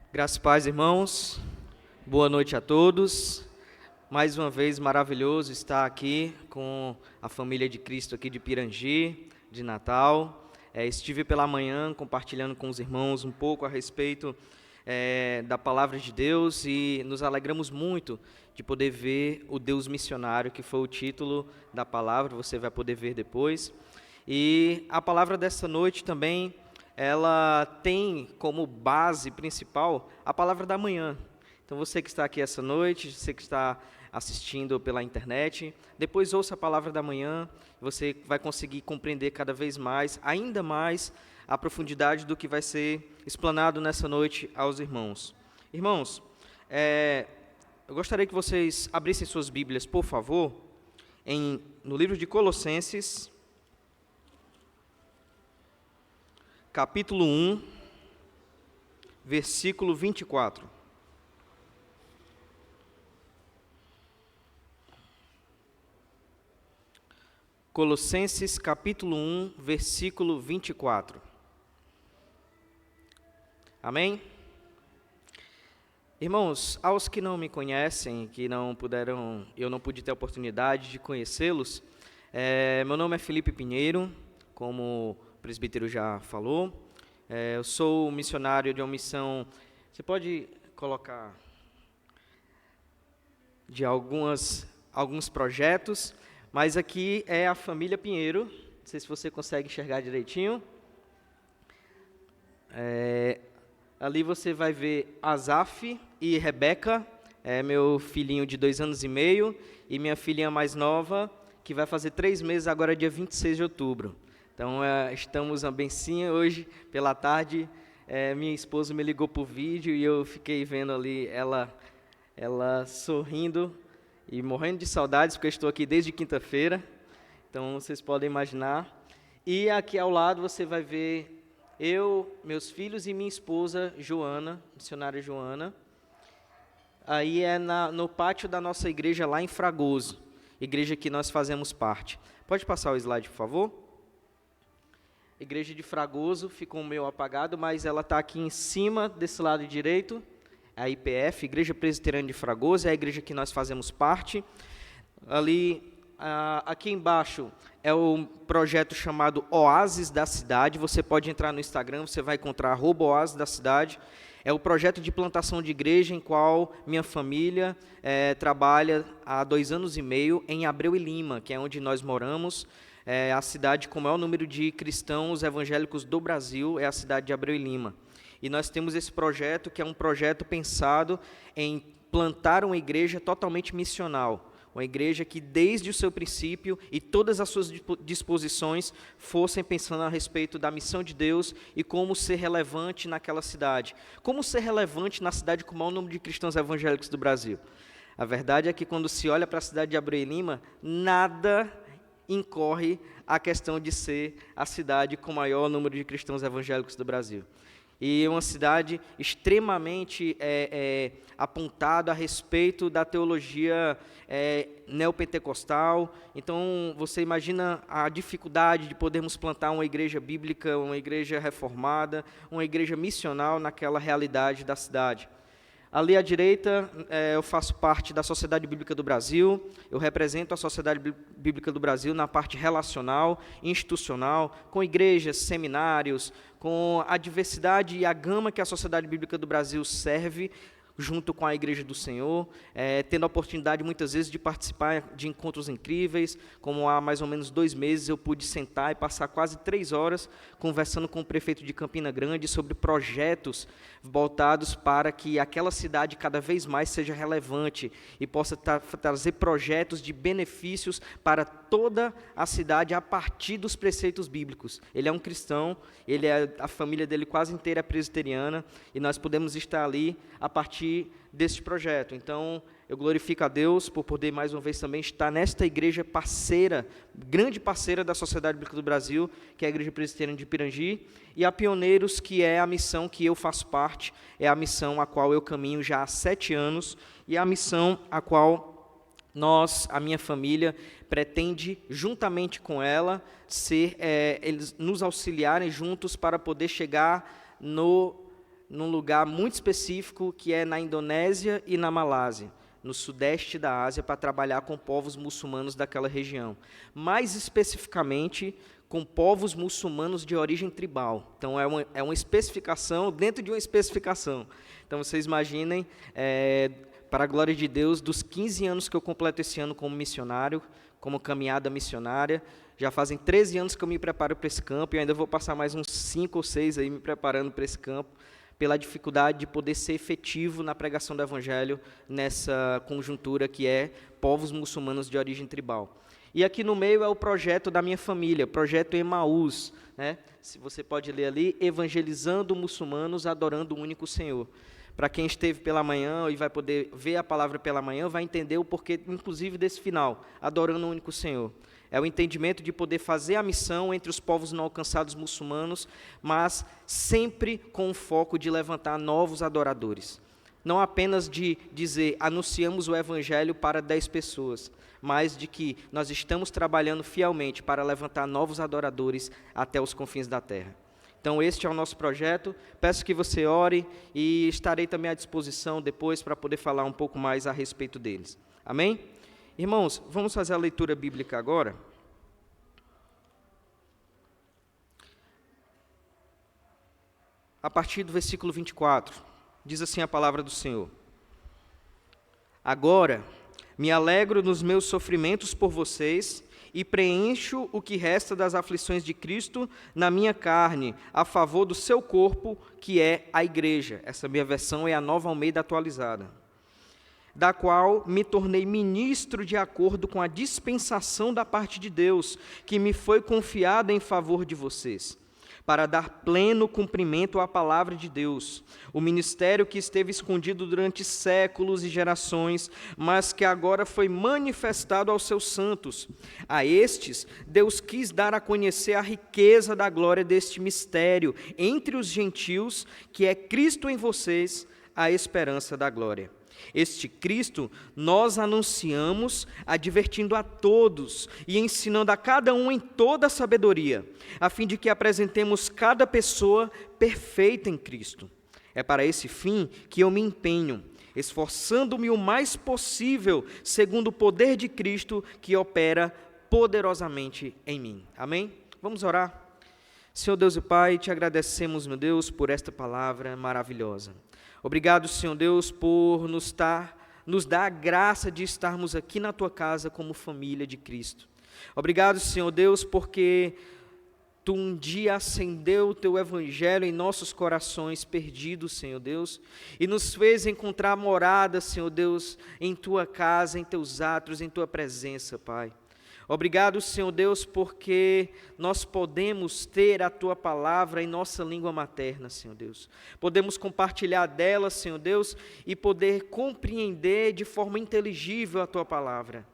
Graças e paz, irmãos. Boa noite a todos. Mais uma vez, maravilhoso estar aqui com a família de Cristo aqui de Pirangi, de Natal. Estive pela manhã compartilhando com os irmãos um pouco a respeito da palavra de Deus e nos alegramos muito de poder ver o Deus missionário, que foi o título da palavra, você vai poder ver depois. E a palavra dessa noite também, ela tem como base principal a palavra da manhã. Então você que está aqui essa noite, você que está assistindo pela internet, depois ouça a palavra da manhã, você vai conseguir compreender cada vez mais, ainda mais, a profundidade do que vai ser explanado nessa noite aos irmãos. Irmãos, eu gostaria que vocês abrissem suas Bíblias, por favor, no livro de Colossenses, capítulo 1, versículo 24. Colossenses, capítulo 1, versículo 24. Amém? Irmãos, aos que não me conhecem, eu não pude ter a oportunidade de conhecê-los, meu nome é Felipe Pinheiro, como o presbítero já falou. Eu sou missionário de uma missão, você pode colocar, de alguns projetos, mas aqui é a família Pinheiro, não sei se você consegue enxergar direitinho. Ali você vai ver Asaf e Rebeca, meu filhinho de 2 anos e meio, e minha filhinha mais nova, que vai fazer 3 meses agora, dia 26 de outubro. Então, estamos na bencinha hoje, pela tarde, minha esposa me ligou por vídeo e eu fiquei vendo ali ela sorrindo e morrendo de saudades, porque eu estou aqui desde quinta-feira, então vocês podem imaginar. E aqui ao lado você vai ver eu, meus filhos e minha esposa, Joana, missionária Joana. Aí no pátio da nossa igreja lá em Fragoso, igreja que nós fazemos parte. Pode passar o slide, por favor? Igreja de Fragoso, ficou meio apagado, mas ela está aqui em cima, desse lado direito, a IPF, Igreja Presbiteriana de Fragoso, é a igreja que nós fazemos parte. Ali, aqui embaixo, é o projeto chamado Oásis da Cidade. Você pode entrar no Instagram, você vai encontrar @Oásis da Cidade. É o projeto de plantação de igreja em qual minha família trabalha há 2 anos e meio em Abreu e Lima, que é onde nós moramos. A cidade com o maior número de cristãos evangélicos do Brasil é a cidade de Abreu e Lima. E nós temos esse projeto, que é um projeto pensado em plantar uma igreja totalmente missional. Uma igreja que, desde o seu princípio e todas as suas disposições, fossem pensando a respeito da missão de Deus e como ser relevante naquela cidade. Como ser relevante na cidade com o maior número de cristãos evangélicos do Brasil. A verdade é que, quando se olha para a cidade de Abreu e Lima, nada incorre a questão de ser a cidade com o maior número de cristãos evangélicos do Brasil. E é uma cidade extremamente apontada a respeito da teologia neopentecostal. Então, você imagina a dificuldade de podermos plantar uma igreja bíblica, uma igreja reformada, uma igreja missional naquela realidade da cidade. Ali à direita, eu faço parte da Sociedade Bíblica do Brasil, eu represento a Sociedade Bíblica do Brasil na parte relacional, institucional, com igrejas, seminários, com a diversidade e a gama que a Sociedade Bíblica do Brasil serve, junto com a Igreja do Senhor, tendo a oportunidade muitas vezes de participar de encontros incríveis, como há mais ou menos 2 meses eu pude sentar e passar quase 3 horas conversando com o prefeito de Campina Grande sobre projetos voltados para que aquela cidade cada vez mais seja relevante e possa trazer projetos de benefícios para toda a cidade a partir dos preceitos bíblicos. Ele é um cristão, a família dele quase inteira é presbiteriana, e nós podemos estar ali a partir deste projeto. Então, eu glorifico a Deus por poder mais uma vez também estar nesta igreja parceira, grande parceira da Sociedade Bíblica do Brasil, que é a Igreja Presbiteriana de Pirangi, e a Pioneiros, que é a missão que eu faço parte, é a missão a qual eu caminho já há 7 anos, e é a missão a qual a minha família, pretende, juntamente com ela, eles nos auxiliarem juntos para poder chegar num lugar muito específico, que é na Indonésia e na Malásia, no sudeste da Ásia, para trabalhar com povos muçulmanos daquela região. Mais especificamente, com povos muçulmanos de origem tribal. Então, é uma especificação dentro de uma especificação. Então, vocês imaginem, para a glória de Deus, dos 15 anos que eu completo esse ano como missionário, como caminhada missionária, já fazem 13 anos que eu me preparo para esse campo, e ainda vou passar mais uns 5 ou 6 aí me preparando para esse campo, pela dificuldade de poder ser efetivo na pregação do Evangelho nessa conjuntura que é povos muçulmanos de origem tribal. E aqui no meio é o projeto da minha família, projeto Emaús, né? Se você pode ler ali, evangelizando muçulmanos, adorando o único Senhor. Para quem esteve pela manhã e vai poder ver a palavra pela manhã, vai entender o porquê, inclusive, desse final, adorando o único Senhor. É o entendimento de poder fazer a missão entre os povos não alcançados muçulmanos, mas sempre com o foco de levantar novos adoradores. Não apenas de dizer, anunciamos o Evangelho para 10 pessoas, mas de que nós estamos trabalhando fielmente para levantar novos adoradores até os confins da terra. Então, este é o nosso projeto. Peço que você ore e estarei também à disposição depois para poder falar um pouco mais a respeito deles. Amém? Irmãos, vamos fazer a leitura bíblica agora. A partir do versículo 24, diz assim a palavra do Senhor: Agora me alegro nos meus sofrimentos por vocês e preencho o que resta das aflições de Cristo na minha carne, a favor do seu corpo, que é a igreja. Essa minha versão é a Nova Almeida atualizada. Da qual me tornei ministro de acordo com a dispensação da parte de Deus, que me foi confiada em favor de vocês, para dar pleno cumprimento à palavra de Deus, o ministério que esteve escondido durante séculos e gerações, mas que agora foi manifestado aos seus santos. A estes, Deus quis dar a conhecer a riqueza da glória deste mistério entre os gentios, que é Cristo em vocês, a esperança da glória. Este Cristo nós anunciamos, advertindo a todos e ensinando a cada um em toda a sabedoria, a fim de que apresentemos cada pessoa perfeita em Cristo. É para esse fim que eu me empenho, esforçando-me o mais possível, segundo o poder de Cristo que opera poderosamente em mim. Amém? Vamos orar? Senhor Deus e Pai, te agradecemos, meu Deus, por esta palavra maravilhosa. Obrigado, Senhor Deus, por nos dar a graça de estarmos aqui na Tua casa como família de Cristo. Obrigado, Senhor Deus, porque Tu um dia acendeu o Teu Evangelho em nossos corações perdidos, Senhor Deus, e nos fez encontrar morada, Senhor Deus, em Tua casa, em Teus atos, em Tua presença, Pai. Obrigado, Senhor Deus, porque nós podemos ter a Tua palavra em nossa língua materna, Senhor Deus. Podemos compartilhar dela, Senhor Deus, e poder compreender de forma inteligível a Tua palavra.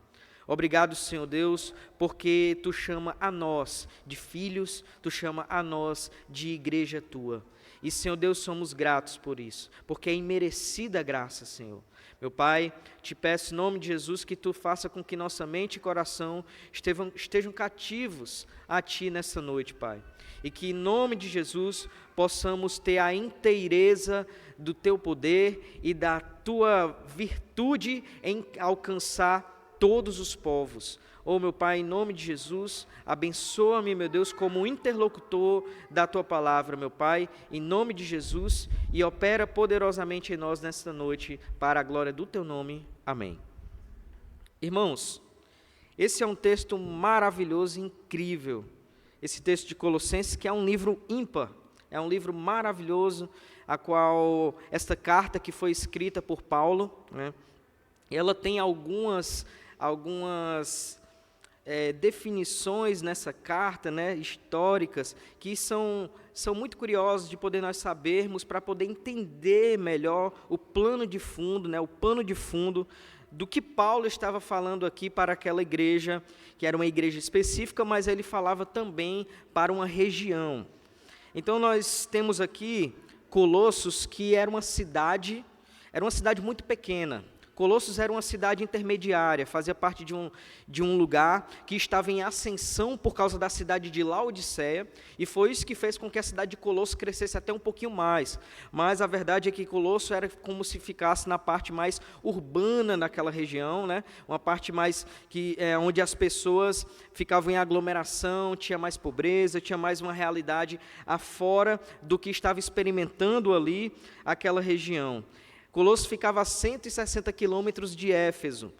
Obrigado, Senhor Deus, porque Tu chama a nós de filhos, Tu chama a nós de igreja Tua. E, Senhor Deus, somos gratos por isso, porque é imerecida a graça, Senhor. Meu Pai, te peço em nome de Jesus que Tu faça com que nossa mente e coração estejam cativos a Ti nessa noite, Pai. E que em nome de Jesus possamos ter a inteireza do Teu poder e da Tua virtude em alcançar todos os povos. Oh, meu Pai, em nome de Jesus, abençoa-me, meu Deus, como interlocutor da Tua palavra, meu Pai, em nome de Jesus, e opera poderosamente em nós nesta noite, para a glória do Teu nome. Amém. Irmãos, esse é um texto maravilhoso e incrível, esse texto de Colossenses, que é um livro ímpar, é um livro maravilhoso, a qual esta carta que foi escrita por Paulo, né, ela tem algumas definições nessa carta, né, históricas, que são muito curiosas de poder nós sabermos, para poder entender melhor o plano de fundo, né, o pano de fundo do que Paulo estava falando aqui para aquela igreja, que era uma igreja específica, mas ele falava também para uma região. Então nós temos aqui Colossos, que era uma cidade muito pequena. Colossos era uma cidade intermediária, fazia parte de um lugar que estava em ascensão por causa da cidade de Laodiceia, e foi isso que fez com que a cidade de Colosso crescesse até um pouquinho mais. Mas a verdade é que Colosso era como se ficasse na parte mais urbana daquela região, né? Uma parte mais onde as pessoas ficavam em aglomeração, tinha mais pobreza, tinha mais uma realidade afora do que estava experimentando ali aquela região. Colosso ficava a 160 quilômetros de Éfeso,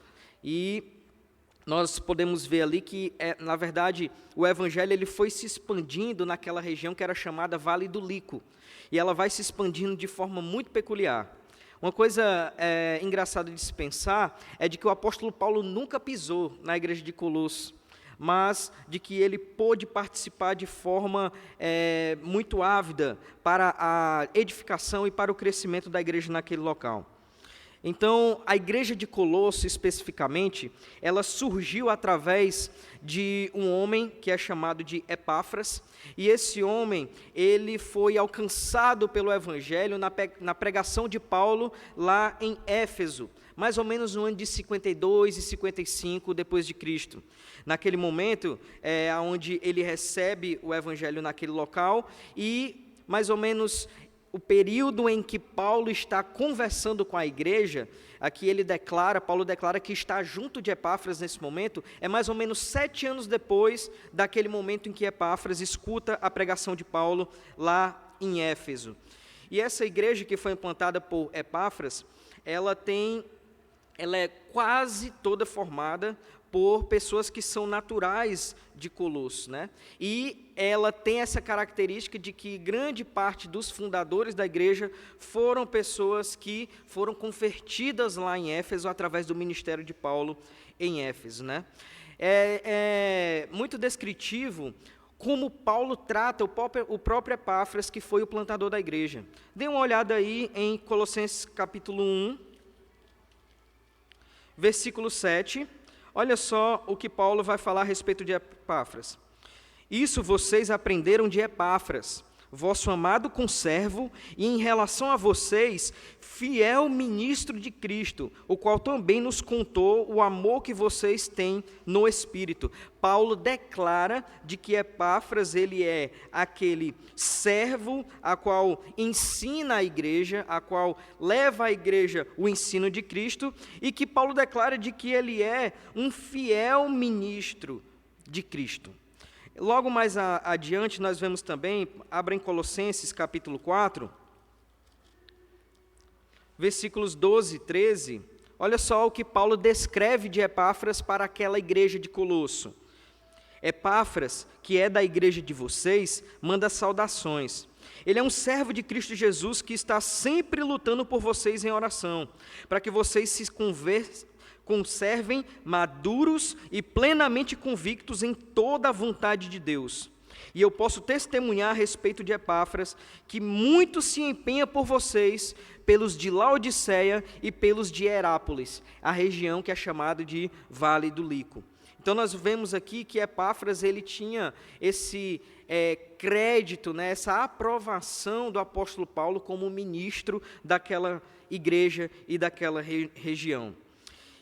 e nós podemos ver ali que, na verdade, o evangelho ele foi se expandindo naquela região que era chamada Vale do Lico, e ela vai se expandindo de forma muito peculiar. Uma coisa engraçada de se pensar é de que o apóstolo Paulo nunca pisou na igreja de Colosso, mas de que ele pôde participar de forma muito ávida para a edificação e para o crescimento da igreja naquele local. Então, a igreja de Colosso, especificamente, ela surgiu através de um homem que é chamado de Epáfras, e esse homem, ele foi alcançado pelo evangelho na pregação de Paulo lá em Éfeso, mais ou menos no ano de 52 e 55 depois de Cristo. Naquele momento, onde ele recebe o evangelho naquele local, e mais ou menos o período em que Paulo está conversando com a igreja, aqui Paulo declara que está junto de Epáfras nesse momento, é mais ou menos 7 anos depois daquele momento em que Epáfras escuta a pregação de Paulo lá em Éfeso. E essa igreja que foi implantada por Epáfras, ela é quase toda formada por pessoas que são naturais de Colosso, né? E ela tem essa característica de que grande parte dos fundadores da igreja foram pessoas que foram convertidas lá em Éfeso através do ministério de Paulo em Éfeso, né? É muito descritivo como Paulo trata o próprio Epáfras, que foi o plantador da igreja. Dê uma olhada aí em Colossenses capítulo 1, versículo 7, olha só o que Paulo vai falar a respeito de Epáfras. Isso vocês aprenderam de Epáfras, vosso amado conservo, e em relação a vocês, fiel ministro de Cristo, o qual também nos contou o amor que vocês têm no Espírito. Paulo declara de que Epáfras, ele é aquele servo a qual ensina a igreja, a qual leva à igreja o ensino de Cristo, e que Paulo declara de que ele é um fiel ministro de Cristo. Logo mais adiante, nós vemos também, abra em Colossenses capítulo 4, versículos 12 e 13, olha só o que Paulo descreve de Epáfras para aquela igreja de Colosso. Epáfras, que é da igreja de vocês, manda saudações. Ele é um servo de Cristo Jesus que está sempre lutando por vocês em oração, para que vocês se conservem maduros e plenamente convictos em toda a vontade de Deus. E eu posso testemunhar a respeito de Epáfras, que muito se empenha por vocês, pelos de Laodiceia e pelos de Herápolis, a região que é chamada de Vale do Lico. Então nós vemos aqui que Epáfras, ele tinha esse crédito, né, essa aprovação do apóstolo Paulo como ministro daquela igreja e daquela região.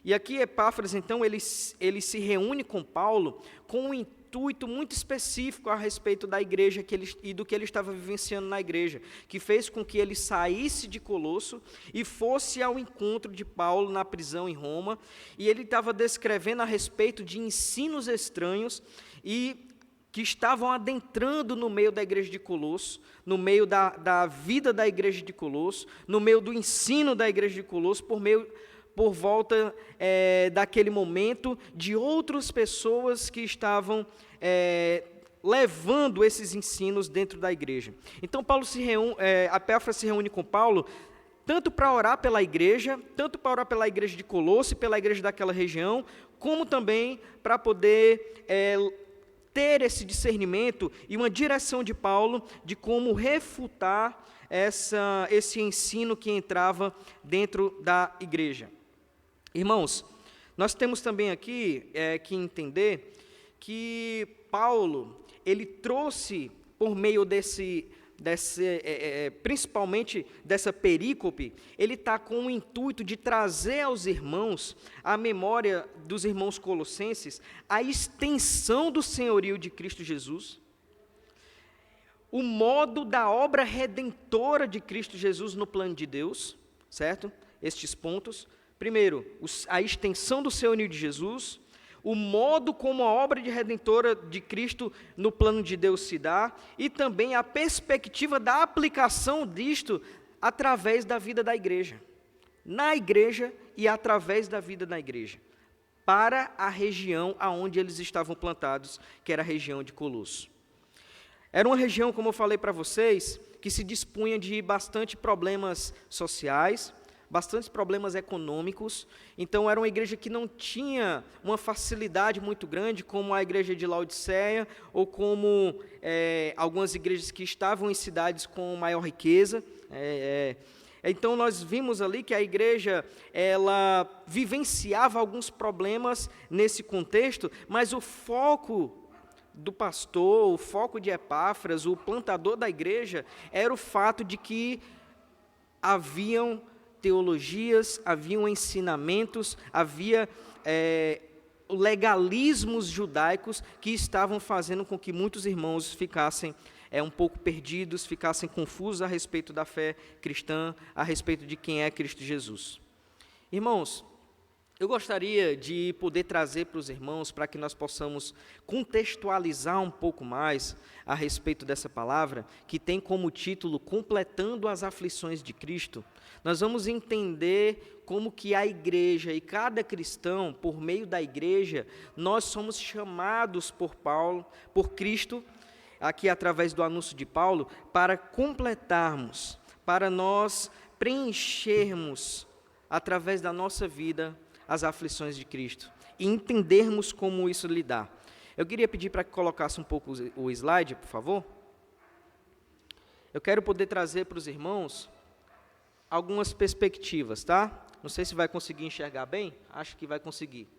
E aqui Epáfras, então, ele se reúne com Paulo com um intuito muito específico a respeito da igreja e do que ele estava vivenciando na igreja, que fez com que ele saísse de Colosso e fosse ao encontro de Paulo na prisão em Roma, e ele estava descrevendo a respeito de ensinos estranhos e que estavam adentrando no meio da igreja de Colosso, no meio da vida da igreja de Colosso, no meio do ensino da igreja de Colosso, por volta daquele momento, de outras pessoas que estavam levando esses ensinos dentro da igreja. Então, Epáfras se reúne com Paulo, tanto para orar pela igreja, de Colosso e pela igreja daquela região, como também para poder ter esse discernimento e uma direção de Paulo de como refutar esse ensino que entrava dentro da igreja. Irmãos, nós temos também aqui que entender que Paulo, ele trouxe, por meio principalmente dessa perícope, ele está com o intuito de trazer aos irmãos, à memória dos irmãos colossenses, a extensão do senhorio de Cristo Jesus, o modo da obra redentora de Cristo Jesus no plano de Deus, certo? Estes pontos. Primeiro, a extensão do senhorio de Jesus, o modo como a obra de redentora de Cristo no plano de Deus se dá, e também a perspectiva da aplicação disto através da vida da igreja, na igreja e através da vida da igreja, para a região aonde eles estavam plantados, que era a região de Colosso. Era uma região, como eu falei para vocês, que se dispunha de bastante problemas sociais, bastantes problemas econômicos. Então era uma igreja que não tinha uma facilidade muito grande, como a igreja de Laodiceia, ou como algumas igrejas que estavam em cidades com maior riqueza. Então nós vimos ali que a igreja, ela vivenciava alguns problemas nesse contexto, mas o foco do pastor, o foco de Epáfras, o plantador da igreja, era o fato de que haviam teologias, haviam ensinamentos, havia legalismos judaicos que estavam fazendo com que muitos irmãos ficassem um pouco perdidos, ficassem confusos a respeito da fé cristã, a respeito de quem é Cristo Jesus. Irmãos, eu gostaria de poder trazer para os irmãos, para que nós possamos contextualizar um pouco mais a respeito dessa palavra, que tem como título Completando as Aflições de Cristo. Nós vamos entender como que a igreja e cada cristão, por meio da igreja, nós somos chamados por Paulo, por Cristo, aqui através do anúncio de Paulo, para completarmos, para nós preenchermos, através da nossa vida, as aflições de Cristo, e entendermos como isso lidar. Eu queria pedir para que colocasse um pouco o slide, por favor. Eu quero poder trazer para os irmãos algumas perspectivas, tá? Não sei se vai conseguir enxergar bem, acho que vai conseguir.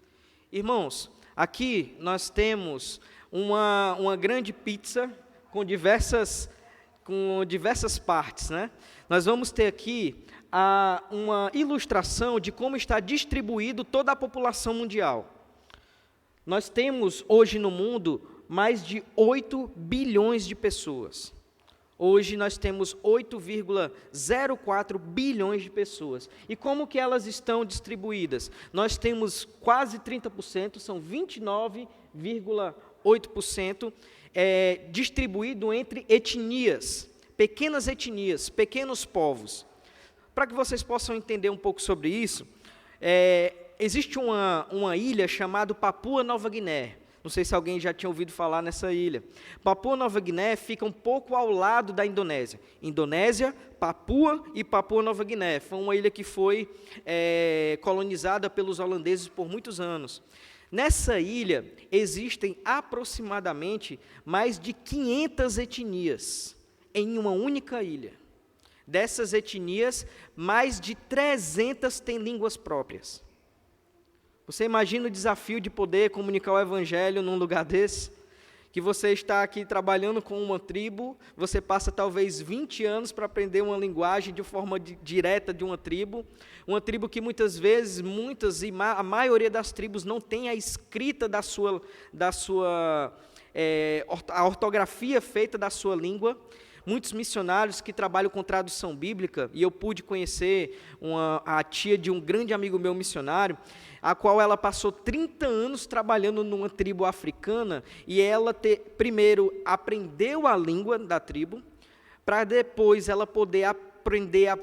Irmãos, aqui nós temos uma grande pizza com diversas partes, né? Nós vamos ter aqui uma ilustração de como está distribuído toda a população mundial. Nós temos hoje no mundo mais de 8 bilhões de pessoas. Hoje nós temos 8,04 bilhões de pessoas. E como que elas estão distribuídas? Nós temos quase 30%, são 29,8%, distribuído entre etnias, pequenas etnias, pequenos povos. Para que vocês possam entender um pouco sobre isso, existe uma ilha chamada Papua Nova Guiné. Não sei se alguém já tinha ouvido falar nessa ilha. Papua Nova Guiné fica um pouco ao lado da Indonésia. Indonésia, Papua e Papua Nova Guiné. Foi uma ilha que foi colonizada pelos holandeses por muitos anos. Nessa ilha existem aproximadamente mais de 500 etnias em uma única ilha. Dessas etnias, mais de 300 têm línguas próprias. Você imagina o desafio de poder comunicar o evangelho num lugar desse? Que você está aqui trabalhando com uma tribo, você passa talvez 20 anos para aprender uma linguagem de forma direta de uma tribo que muitas vezes, a maioria das tribos não tem a escrita a ortografia feita da sua língua. Muitos missionários que trabalham com tradução bíblica, e eu pude conhecer a tia de um grande amigo meu missionário, a qual ela passou 30 anos trabalhando numa tribo africana, e ela primeiro aprendeu a língua da tribo, para depois ela poder aprender a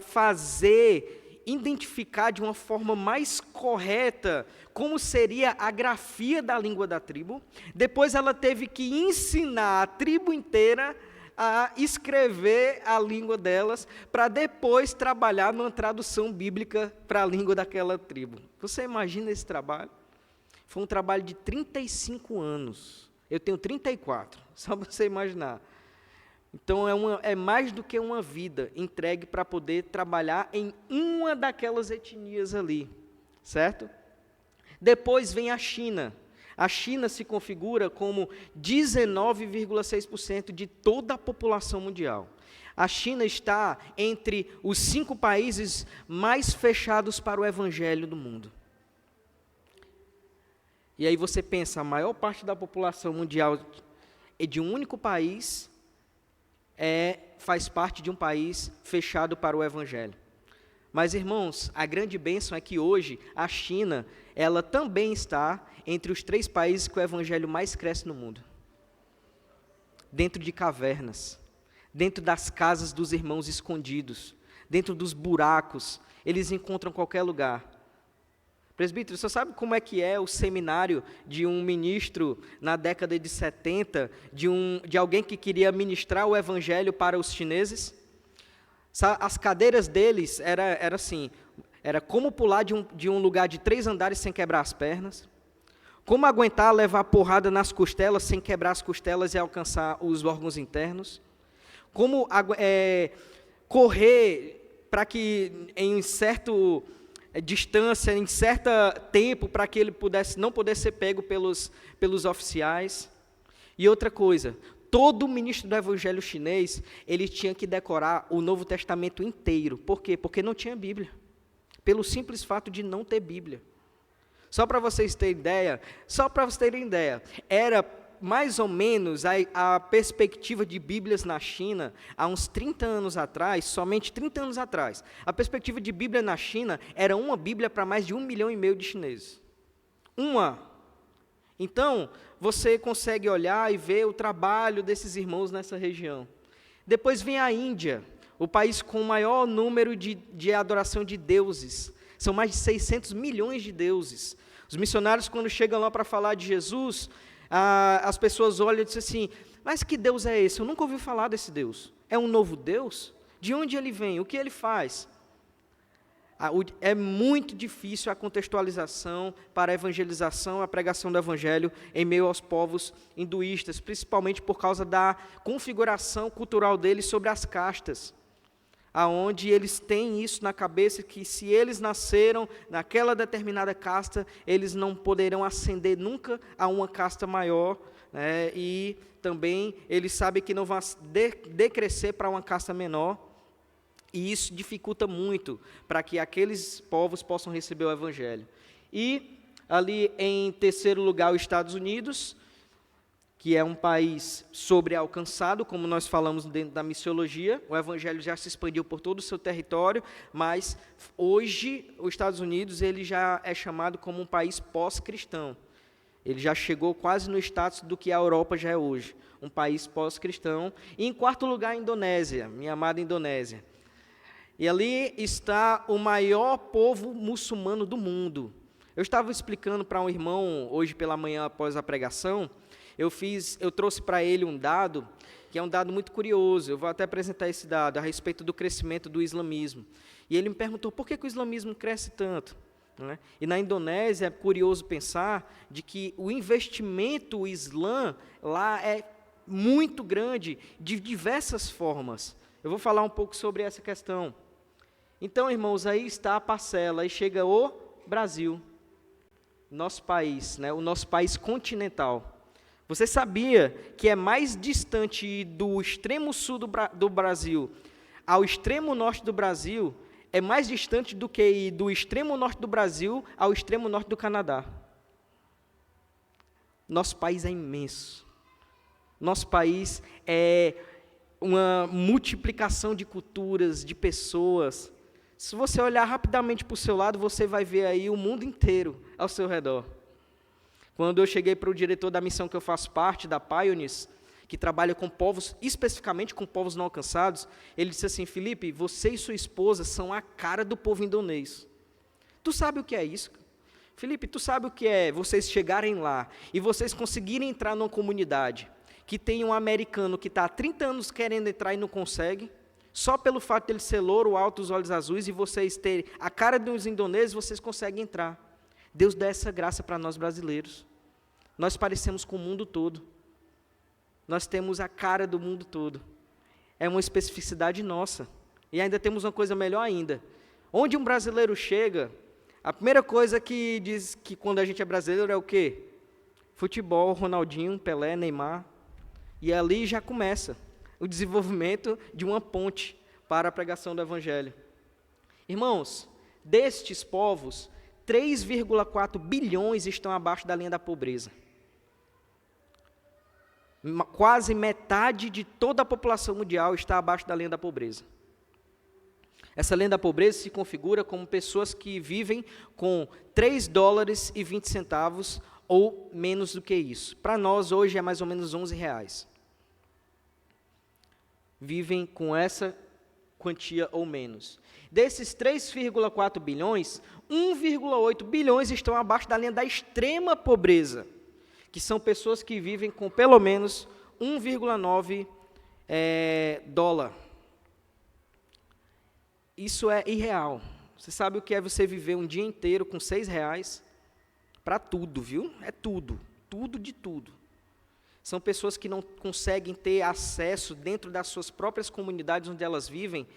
identificar de uma forma mais correta como seria a grafia da língua da tribo. Depois ela teve que ensinar a tribo inteira a escrever a língua delas, para depois trabalhar numa tradução bíblica para a língua daquela tribo. Você imagina esse trabalho? Foi um trabalho de 35 anos. Eu tenho 34, só para você imaginar. Então, é mais do que uma vida entregue para poder trabalhar em uma daquelas etnias ali, certo? Depois vem a China. A China se configura como 19,6% de toda a população mundial. A China está entre os 5 países mais fechados para o evangelho do mundo. E aí você pensa, a maior parte da população mundial é de um único país, faz parte de um país fechado para o evangelho. Mas, irmãos, a grande bênção é que hoje a China, ela também está entre os 3 países que o evangelho mais cresce no mundo. Dentro de cavernas, dentro das casas dos irmãos escondidos, dentro dos buracos, eles encontram qualquer lugar. Presbítero, você sabe como é que é o seminário de um ministro na década de 70, de alguém que queria ministrar o evangelho para os chineses? As cadeiras deles era assim, era como pular de um lugar de 3 andares sem quebrar as pernas, como aguentar levar porrada nas costelas sem quebrar as costelas e alcançar os órgãos internos, como correr para que em certo distância, em certo tempo, para que ele não pudesse ser pego pelos oficiais. E outra coisa, todo ministro do evangelho chinês, ele tinha que decorar o Novo Testamento inteiro. Por quê? Porque não tinha Bíblia. Pelo simples fato de não ter Bíblia. Só para vocês terem ideia, era mais ou menos a perspectiva de Bíblias na China, há uns 30 anos atrás, somente 30 anos atrás, a perspectiva de Bíblia na China era uma Bíblia para mais de 1,5 milhão de chineses. Então, você consegue olhar e ver o trabalho desses irmãos nessa região. Depois vem a Índia, o país com o maior número de adoração de deuses. São mais de 600 milhões de deuses. Os missionários, quando chegam lá para falar de Jesus, as pessoas olham e dizem assim, mas que Deus é esse? Eu nunca ouvi falar desse Deus. É um novo Deus? De onde ele vem? O que ele faz? É muito difícil a contextualização para a evangelização, a pregação do evangelho em meio aos povos hinduístas, principalmente por causa da configuração cultural deles sobre as castas, aonde eles têm isso na cabeça, que se eles nasceram naquela determinada casta, eles não poderão ascender nunca a uma casta maior, né? E também eles sabem que não vão decrescer para uma casta menor, e isso dificulta muito para que aqueles povos possam receber o evangelho. E ali em terceiro lugar, os Estados Unidos, que é um país sobrealcançado, como nós falamos dentro da missiologia. O evangelho já se expandiu por todo o seu território, mas hoje os Estados Unidos ele já é chamado como um país pós-cristão. Ele já chegou quase no status do que a Europa já é hoje, um país pós-cristão. E em quarto lugar, a Indonésia, minha amada Indonésia. E ali está o maior povo muçulmano do mundo. Eu estava explicando para um irmão hoje pela manhã após a pregação. Eu trouxe para ele um dado, que é um dado muito curioso. Eu vou até apresentar esse dado a respeito do crescimento do islamismo. E ele me perguntou, por que o islamismo cresce tanto? Né? E na Indonésia é curioso pensar de que o investimento islã lá é muito grande, de diversas formas. Eu vou falar um pouco sobre essa questão. Então, irmãos, aí está a parcela, aí chega o Brasil, nosso país, né? O nosso país continental. Você sabia que é mais distante do extremo sul do Brasil ao extremo norte do Brasil, é mais distante do que ir do extremo norte do Brasil ao extremo norte do Canadá? Nosso país é imenso. Nosso país é uma multiplicação de culturas, de pessoas. Se você olhar rapidamente para o seu lado, você vai ver aí o mundo inteiro ao seu redor. Quando eu cheguei para o diretor da missão que eu faço parte, da Pioneers, que trabalha com povos, especificamente com povos não alcançados, ele disse assim, Felipe, você e sua esposa são a cara do povo indonês. Tu sabe o que é isso? Felipe, tu sabe o que é vocês chegarem lá e vocês conseguirem entrar numa comunidade que tem um americano que está há 30 anos querendo entrar e não consegue, só pelo fato de ele ser louro, alto, os olhos azuis, e vocês terem a cara dos indonésios, vocês conseguem entrar. Deus dá essa graça para nós brasileiros. Nós parecemos com o mundo todo. Nós temos a cara do mundo todo. É uma especificidade nossa. E ainda temos uma coisa melhor ainda. Onde um brasileiro chega, a primeira coisa que diz que quando a gente é brasileiro é o quê? Futebol, Ronaldinho, Pelé, Neymar. E ali já começa. o desenvolvimento de uma ponte para a pregação do Evangelho. Irmãos, destes povos, 3,4 bilhões estão abaixo da linha da pobreza. Quase metade de toda a população mundial está abaixo da linha da pobreza. Essa linha da pobreza se configura como pessoas que vivem com $3,20 ou menos do que isso. Para nós, hoje, é mais ou menos R$11. Vivem com essa quantia ou menos. Desses 3,4 bilhões, 1,8 bilhões estão abaixo da linha da extrema pobreza, que são pessoas que vivem com pelo menos 1,9 dólar. Isso é irreal. Você sabe o que é você viver um dia inteiro com R$6? Para tudo, viu? É tudo. Tudo de tudo. São pessoas que não conseguem ter acesso dentro das suas próprias comunidades onde elas vivem,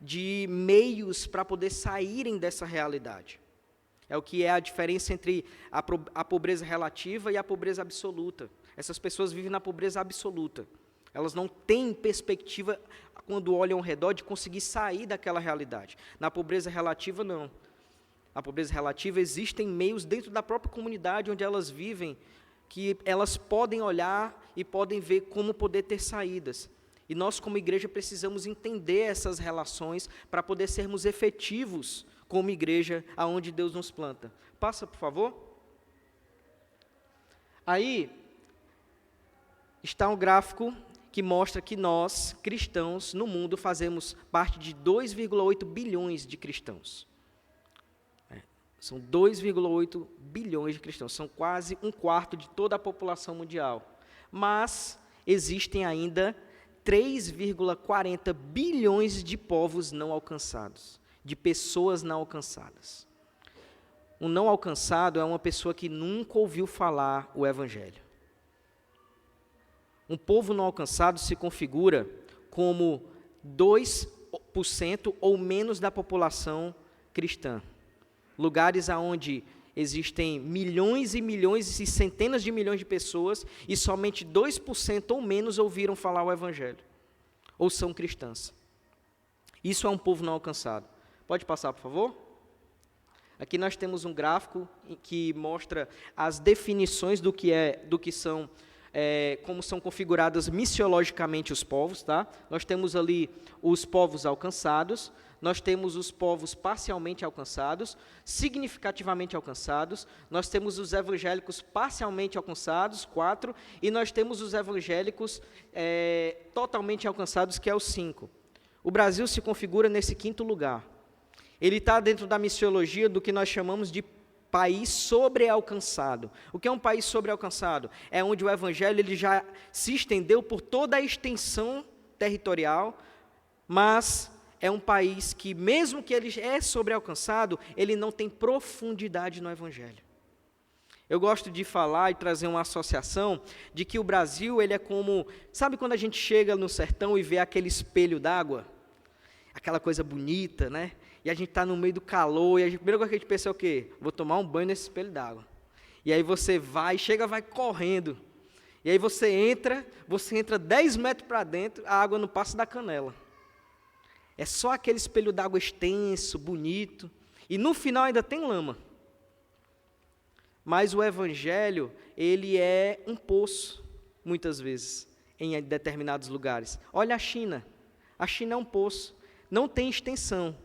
de meios para poder saírem dessa realidade. É o que é a diferença entre a pobreza relativa e a pobreza absoluta. Essas pessoas vivem na pobreza absoluta. Elas não têm perspectiva, quando olham ao redor, de conseguir sair daquela realidade. Na pobreza relativa, não. Na pobreza relativa, existem meios dentro da própria comunidade onde elas vivem, que elas podem olhar e podem ver como poder ter saídas. E nós, como igreja, precisamos entender essas relações para poder sermos efetivos como igreja, aonde Deus nos planta. Passa, por favor. Aí, está um gráfico que mostra que nós, cristãos, no mundo, fazemos parte de 2,8 bilhões de cristãos. São 2,8 bilhões de cristãos, são quase um quarto de toda a população mundial. Mas existem ainda 3,40 bilhões de povos não alcançados, de pessoas não alcançadas. Um não alcançado é uma pessoa que nunca ouviu falar o Evangelho. Um povo não alcançado se configura como 2% ou menos da população cristã. Lugares onde existem milhões e milhões e centenas de milhões de pessoas e somente 2% ou menos ouviram falar o Evangelho, ou são cristãs. Isso é um povo não alcançado. Pode passar, por favor? Aqui nós temos um gráfico que mostra as definições do que são, como são configuradas missiologicamente os povos, tá? Nós temos ali os povos alcançados, nós temos os povos parcialmente alcançados, significativamente alcançados, nós temos os evangélicos parcialmente alcançados, 4, e nós temos os evangélicos totalmente alcançados, que é o 5. O Brasil se configura nesse 5º lugar. Ele está dentro da missiologia do que nós chamamos de país sobrealcançado. O que é um país sobrealcançado? É onde o evangelho ele já se estendeu por toda a extensão territorial, mas é um país que, mesmo que ele é sobrealcançado, ele não tem profundidade no evangelho. Eu gosto de falar e trazer uma associação de que o Brasil, ele é como... Sabe quando a gente chega no sertão e vê aquele espelho d'água? Aquela coisa bonita, né? E a gente está no meio do calor, e a primeira coisa que a gente pensa é o quê? Vou tomar um banho nesse espelho d'água. E aí você vai correndo. E aí você entra 10 metros para dentro, a água não passa da canela. É só aquele espelho d'água extenso, bonito, e no final ainda tem lama. Mas o evangelho, ele é um poço, muitas vezes, em determinados lugares. Olha a China é um poço, não tem extensão.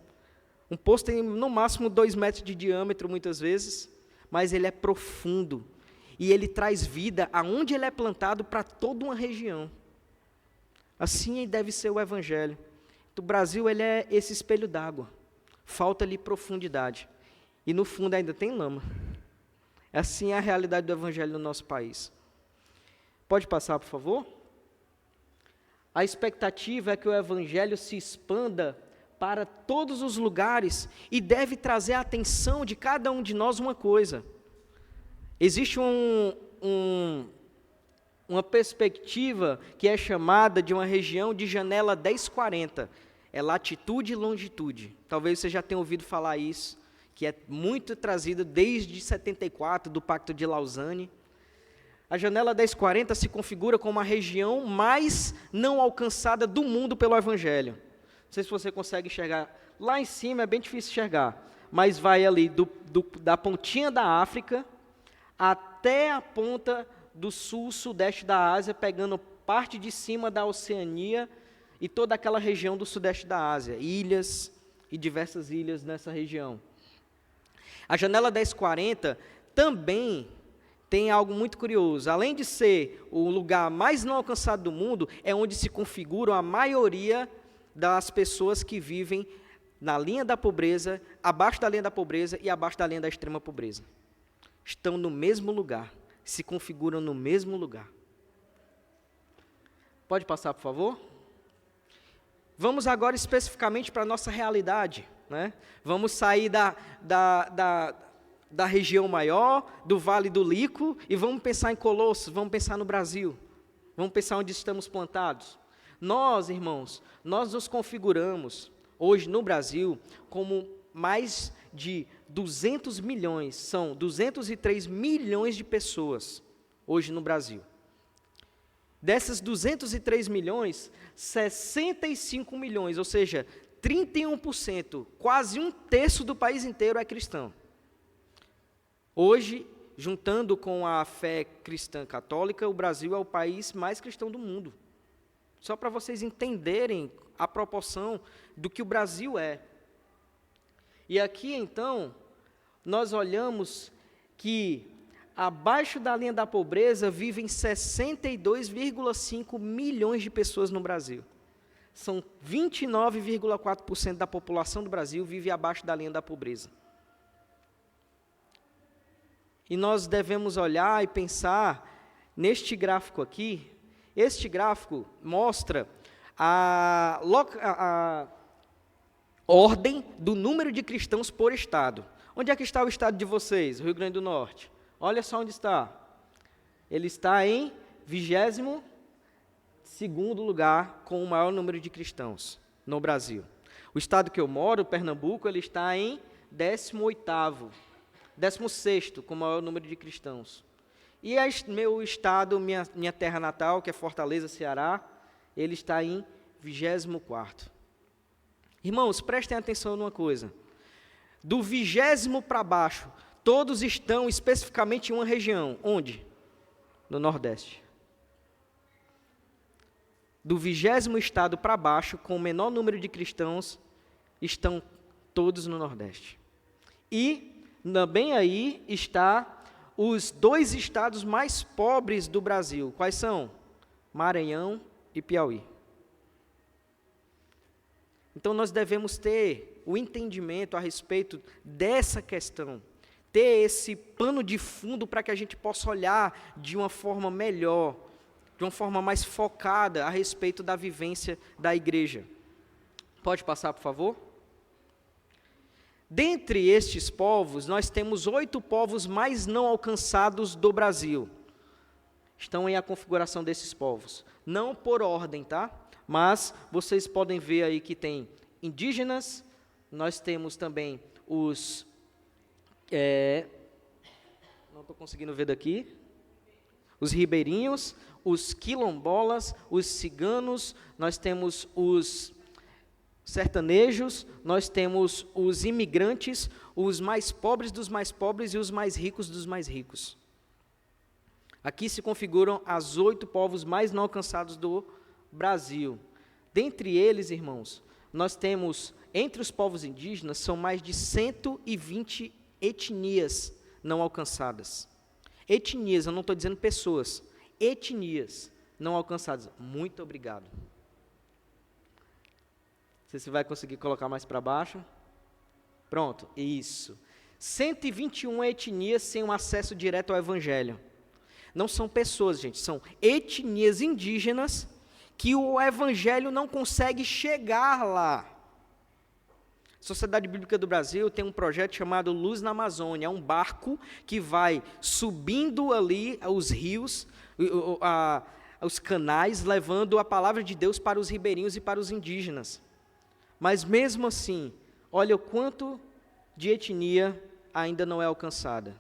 Um poço tem no máximo 2 metros de diâmetro, muitas vezes, mas ele é profundo, e ele traz vida aonde ele é plantado para toda uma região. Assim deve ser o evangelho. O Brasil ele é esse espelho d'água, falta-lhe profundidade, e no fundo ainda tem lama. Assim é a realidade do evangelho no nosso país. Pode passar, por favor? A expectativa é que o evangelho se expanda para todos os lugares e deve trazer a atenção de cada um de nós uma coisa. Existe uma perspectiva que é chamada de uma região de janela 1040. É latitude e longitude. Talvez você já tenha ouvido falar isso, que é muito trazida desde 74, do Pacto de Lausanne. A janela 1040 se configura como a região mais não alcançada do mundo pelo Evangelho. Não sei se você consegue enxergar. Lá em cima é bem difícil enxergar, mas vai ali da pontinha da África até a ponta do sul-sudeste da Ásia, pegando parte de cima da Oceania e toda aquela região do sudeste da Ásia, ilhas e diversas ilhas nessa região. A janela 1040 também tem algo muito curioso. Além de ser o lugar mais não alcançado do mundo, é onde se configuram a maioria das pessoas que vivem na linha da pobreza, abaixo da linha da pobreza e abaixo da linha da extrema pobreza. Estão no mesmo lugar, se configuram no mesmo lugar. Pode passar, por favor? Vamos agora especificamente para a nossa realidade, né? Vamos sair da região maior, do Vale do Lico, e vamos pensar em Colossos, vamos pensar no Brasil, vamos pensar onde estamos plantados. Nós, irmãos, nós nos configuramos hoje no Brasil como mais de 200 milhões, são 203 milhões de pessoas hoje no Brasil. Dessas 203 milhões, 65 milhões, ou seja, 31%, quase um terço do país inteiro é cristão. Hoje, juntando com a fé cristã católica, o Brasil é o país mais cristão do mundo. Só para vocês entenderem a proporção do que o Brasil é. E aqui, então, nós olhamos que abaixo da linha da pobreza vivem 62,5 milhões de pessoas no Brasil. São 29,4% da população do Brasil vive abaixo da linha da pobreza. E nós devemos olhar e pensar neste gráfico aqui. Este gráfico mostra a ordem do número de cristãos por estado. Onde é que está o estado de vocês, Rio Grande do Norte? Olha só onde está. Ele está em 22º lugar com o maior número de cristãos no Brasil. O estado que eu moro, Pernambuco, ele está em 16º com o maior número de cristãos. E meu estado, minha terra natal, que é Fortaleza, Ceará, ele está em 24º. Irmãos, prestem atenção numa coisa. Do 20º para baixo, todos estão especificamente em uma região. Onde? No Nordeste. Do 20º estado para baixo, com o menor número de cristãos, estão todos no Nordeste. E também aí está os 2 estados mais pobres do Brasil. Quais são? Maranhão e Piauí. Então nós devemos ter o entendimento a respeito dessa questão, ter esse pano de fundo para que a gente possa olhar de uma forma melhor, de uma forma mais focada a respeito da vivência da igreja. Pode passar, por favor? Dentre estes povos, nós temos 8 povos mais não alcançados do Brasil. Estão em a configuração desses povos. Não por ordem, tá? Mas vocês podem ver aí que tem indígenas, nós temos também os... não estou conseguindo ver daqui. Os ribeirinhos, os quilombolas, os ciganos, nós temos os sertanejos, nós temos os imigrantes, os mais pobres dos mais pobres e os mais ricos dos mais ricos. Aqui se configuram as 8 povos mais não alcançados do Brasil. Dentre eles, irmãos, nós temos, entre os povos indígenas, são mais de 120 etnias não alcançadas. Etnias, eu não estou dizendo pessoas, etnias não alcançadas. Muito obrigado. Você vai conseguir colocar mais para baixo? Pronto, isso. 121 etnias sem um acesso direto ao Evangelho. Não são pessoas, gente, são etnias indígenas que o Evangelho não consegue chegar lá. A Sociedade Bíblica do Brasil tem um projeto chamado Luz na Amazônia, é um barco que vai subindo ali os rios, os canais, levando a palavra de Deus para os ribeirinhos e para os indígenas. Mas mesmo assim, olha o quanto de etnia ainda não é alcançada.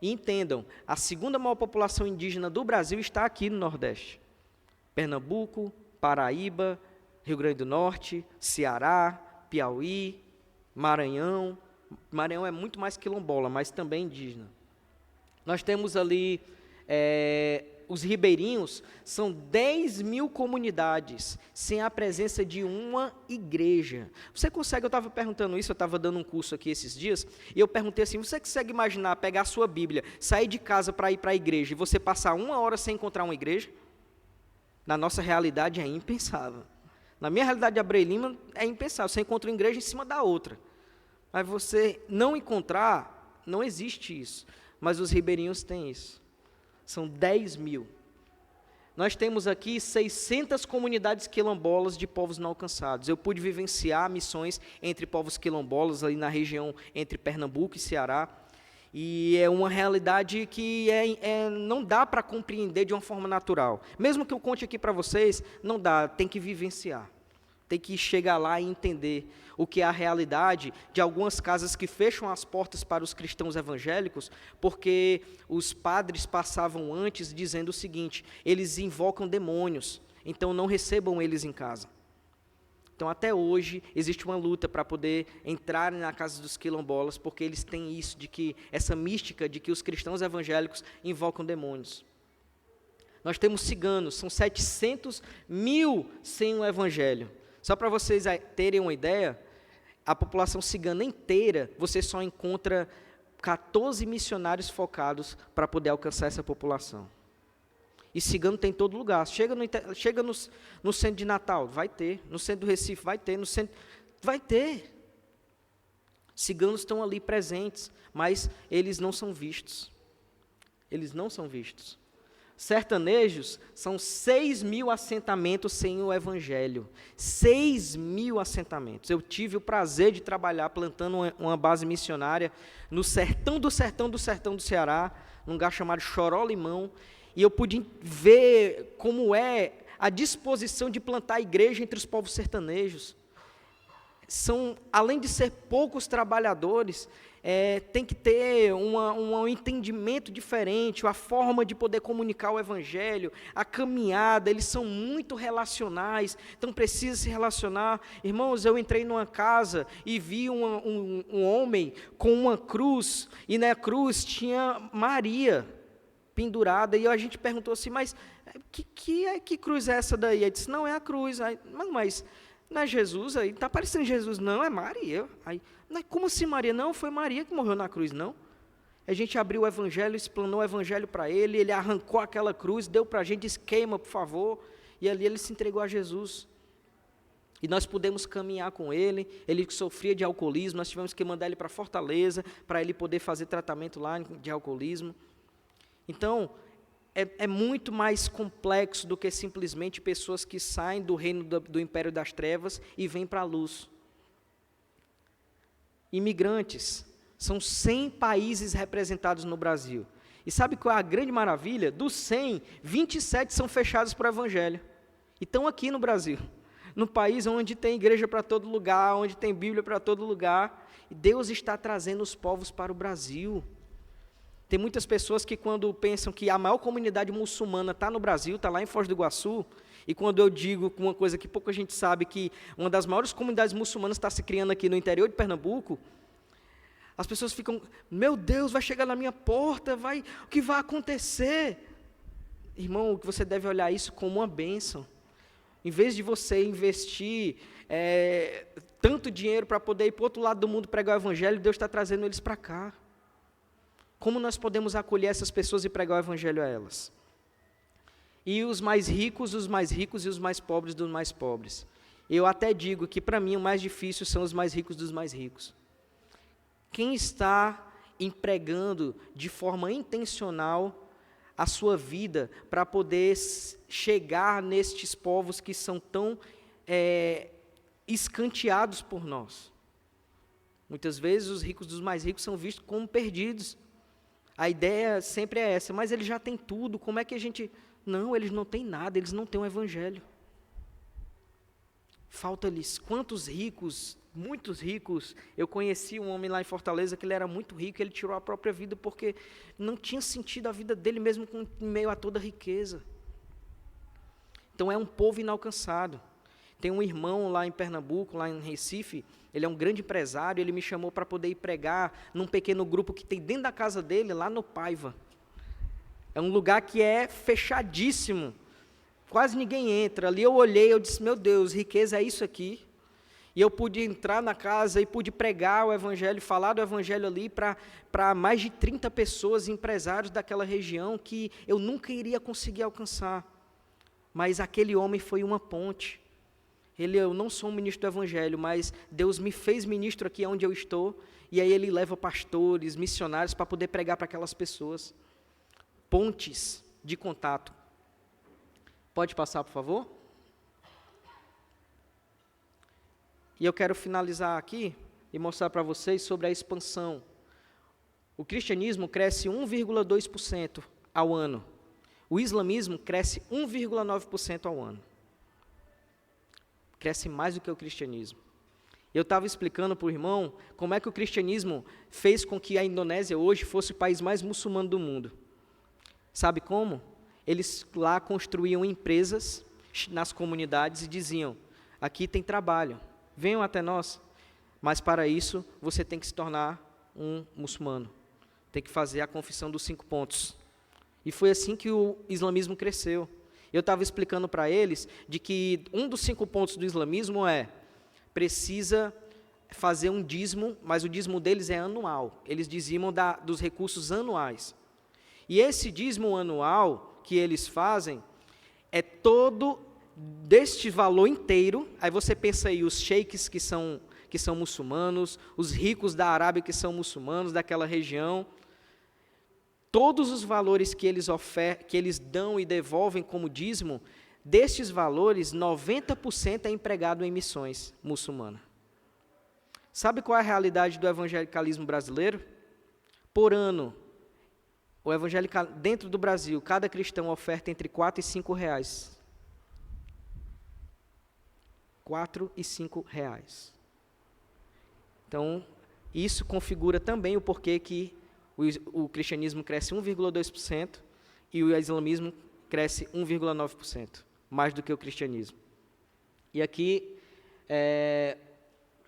E entendam, a segunda maior população indígena do Brasil está aqui no Nordeste. Pernambuco, Paraíba, Rio Grande do Norte, Ceará, Piauí, Maranhão. Maranhão é muito mais quilombola, mas também indígena. Nós temos ali os ribeirinhos, são 10 mil comunidades, sem a presença de uma igreja. Você consegue, eu estava perguntando isso, eu estava dando um curso aqui esses dias, e eu perguntei assim, você consegue imaginar, pegar a sua Bíblia, sair de casa para ir para a igreja, e você passar 1 hora sem encontrar uma igreja? Na nossa realidade é impensável. Na minha realidade de Abreu Lima, é impensável, você encontra uma igreja em cima da outra. Mas você não encontrar, não existe isso. Mas os ribeirinhos têm isso. São 10 mil. Nós temos aqui 600 comunidades quilombolas de povos não alcançados. Eu pude vivenciar missões entre povos quilombolas, ali na região entre Pernambuco e Ceará. E é uma realidade que não dá para compreender de uma forma natural. Mesmo que eu conte aqui para vocês, não dá, tem que vivenciar. Tem que chegar lá e entender o que é a realidade de algumas casas que fecham as portas para os cristãos evangélicos, porque os padres passavam antes dizendo o seguinte, eles invocam demônios, então não recebam eles em casa. Então até hoje existe uma luta para poder entrar na casa dos quilombolas, porque eles têm isso, de que essa mística de que os cristãos evangélicos invocam demônios. Nós temos ciganos, são 700 mil sem o evangelho. Só para vocês terem uma ideia, a população cigana inteira, você só encontra 14 missionários focados para poder alcançar essa população. E cigano tem em todo lugar. Chega no centro de Natal, vai ter. No centro do Recife, vai ter. No centro, vai ter. Ciganos estão ali presentes, mas eles não são vistos. Eles não são vistos. Sertanejos são 6 mil assentamentos sem o evangelho. 6 mil assentamentos. Eu tive o prazer de trabalhar plantando uma base missionária no sertão do Ceará, num lugar chamado Choró-Limão, e eu pude ver como é a disposição de plantar a igreja entre os povos sertanejos. Além de ser poucos trabalhadores, tem que ter um entendimento diferente, a forma de poder comunicar o evangelho, a caminhada, eles são muito relacionais, então precisa se relacionar. Irmãos, eu entrei numa casa e vi um homem com uma cruz, e na cruz tinha Maria pendurada, e a gente perguntou assim, mas que cruz é essa daí? Ele disse, não, é a cruz. Aí, mas não é Jesus? Aí está parecendo Jesus, não, é Maria. Aí, como assim Maria? Não, foi Maria que morreu na cruz, não. A gente abriu o evangelho, explanou o evangelho para ele, ele arrancou aquela cruz, deu para a gente, disse, queima, por favor, e ali ele se entregou a Jesus. E nós pudemos caminhar com ele que sofria de alcoolismo, nós tivemos que mandar ele para Fortaleza, para ele poder fazer tratamento lá de alcoolismo. Então, é muito mais complexo do que simplesmente pessoas que saem do reino do império das trevas e vêm para a luz. Imigrantes, são 100 países representados no Brasil. E sabe qual é a grande maravilha? Dos 100, 27 são fechados para o evangelho. E estão aqui no Brasil, no país onde tem igreja para todo lugar, onde tem Bíblia para todo lugar. E Deus está trazendo os povos para o Brasil. Tem muitas pessoas que quando pensam que a maior comunidade muçulmana está no Brasil, está lá em Foz do Iguaçu, e quando eu digo uma coisa que pouca gente sabe, que uma das maiores comunidades muçulmanas está se criando aqui no interior de Pernambuco, as pessoas ficam, meu Deus, vai chegar na minha porta, o que vai acontecer? Irmão, você deve olhar isso como uma bênção. Em vez de você investir tanto dinheiro para poder ir para o outro lado do mundo pregar o evangelho, Deus está trazendo eles para cá. Como nós podemos acolher essas pessoas e pregar o evangelho a elas? E os mais ricos e os mais pobres dos mais pobres. Eu até digo que para mim o mais difícil são os mais ricos dos mais ricos. Quem está empregando de forma intencional a sua vida para poder chegar nestes povos que são tão escanteados por nós? Muitas vezes os ricos dos mais ricos são vistos como perdidos. A ideia sempre é essa, mas eles já têm tudo, como é que a gente... Não, eles não têm nada, eles não têm um evangelho. Falta-lhes, quantos ricos muitos ricos. Eu conheci um homem lá em Fortaleza que ele era muito rico, ele tirou a própria vida porque não tinha sentido a vida dele mesmo em meio a toda a riqueza. Então é um povo inalcançado. Tem um irmão lá em Pernambuco, lá em Recife, ele é um grande empresário, ele me chamou para poder ir pregar num pequeno grupo que tem dentro da casa dele, lá no Paiva. É um lugar que é fechadíssimo, quase ninguém entra. Ali eu olhei, eu disse, meu Deus, riqueza é isso aqui. E eu pude entrar na casa e pude pregar o evangelho, falar do evangelho ali para mais de 30 pessoas, empresários daquela região que eu nunca iria conseguir alcançar. Mas aquele homem foi uma ponte. Eu não sou um ministro do evangelho, mas Deus me fez ministro aqui onde eu estou, e aí ele leva pastores, missionários para poder pregar para aquelas pessoas. Pontes de contato. Pode passar, por favor? E eu quero finalizar aqui e mostrar para vocês sobre a expansão. O cristianismo cresce 1,2% ao ano. O islamismo cresce 1,9% ao ano. Cresce mais do que o cristianismo. Eu estava explicando para o irmão como é que o cristianismo fez com que a Indonésia hoje fosse o país mais muçulmano do mundo. Sabe como? Eles lá construíam empresas nas comunidades e diziam, aqui tem trabalho, venham até nós, mas para isso você tem que se tornar um muçulmano, tem que fazer a confissão dos 5 pontos. E foi assim que o islamismo cresceu. Eu estava explicando para eles de que um dos 5 pontos do islamismo precisa fazer um dízimo, mas o dízimo deles é anual, eles dizimam dos recursos anuais. E esse dízimo anual que eles fazem é todo deste valor inteiro. Aí você pensa aí, os sheiks que são muçulmanos, os ricos da Arábia que são muçulmanos, daquela região, todos os valores que eles dão e devolvem como dízimo, destes valores, 90% é empregado em missões muçulmanas. Sabe qual é a realidade do evangelicalismo brasileiro? Por ano, o dentro do Brasil, cada cristão oferta entre 4 e 5 reais. 4 e 5 reais. Então, isso configura também o porquê que o cristianismo cresce 1,2% e o islamismo cresce 1,9%, mais do que o cristianismo. E aqui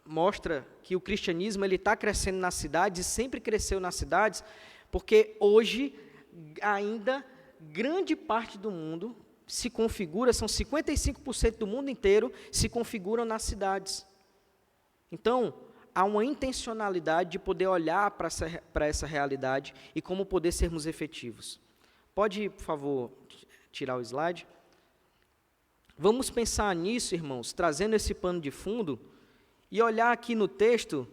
mostra que o cristianismo está crescendo nas cidades, e sempre cresceu nas cidades, porque hoje, ainda, grande parte do mundo se configura, são 55% do mundo inteiro, se configuram nas cidades. Então, há uma intencionalidade de poder olhar para essa realidade e como poder sermos efetivos. Pode, por favor, tirar o slide? Vamos pensar nisso, irmãos, trazendo esse pano de fundo e olhar aqui no texto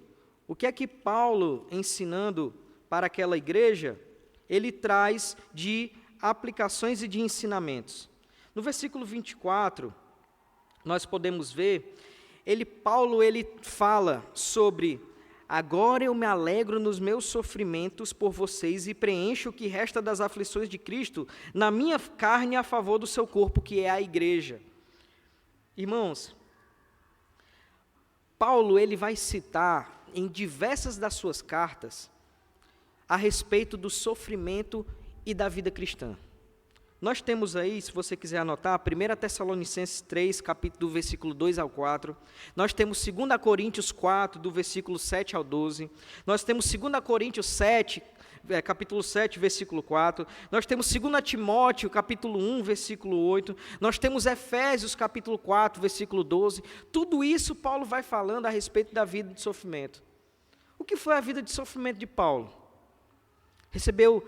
o que é que Paulo, ensinando para aquela igreja, ele traz de aplicações e de ensinamentos. No versículo 24, nós podemos ver, Paulo fala sobre, agora eu me alegro nos meus sofrimentos por vocês e preencho o que resta das aflições de Cristo na minha carne a favor do seu corpo, que é a igreja. Irmãos, Paulo vai citar em diversas das suas cartas a respeito do sofrimento e da vida cristã. Nós temos aí, se você quiser anotar, 1 Tessalonicenses 3, do versículo 2 ao 4. Nós temos 2 Coríntios 4, do versículo 7 ao 12. Nós temos 2 Coríntios 7, capítulo 7, versículo 4. Nós temos 2 Timóteo, capítulo 1, versículo 8. Nós temos Efésios, capítulo 4, versículo 12. Tudo isso Paulo vai falando a respeito da vida de sofrimento. O que foi a vida de sofrimento de Paulo? Recebeu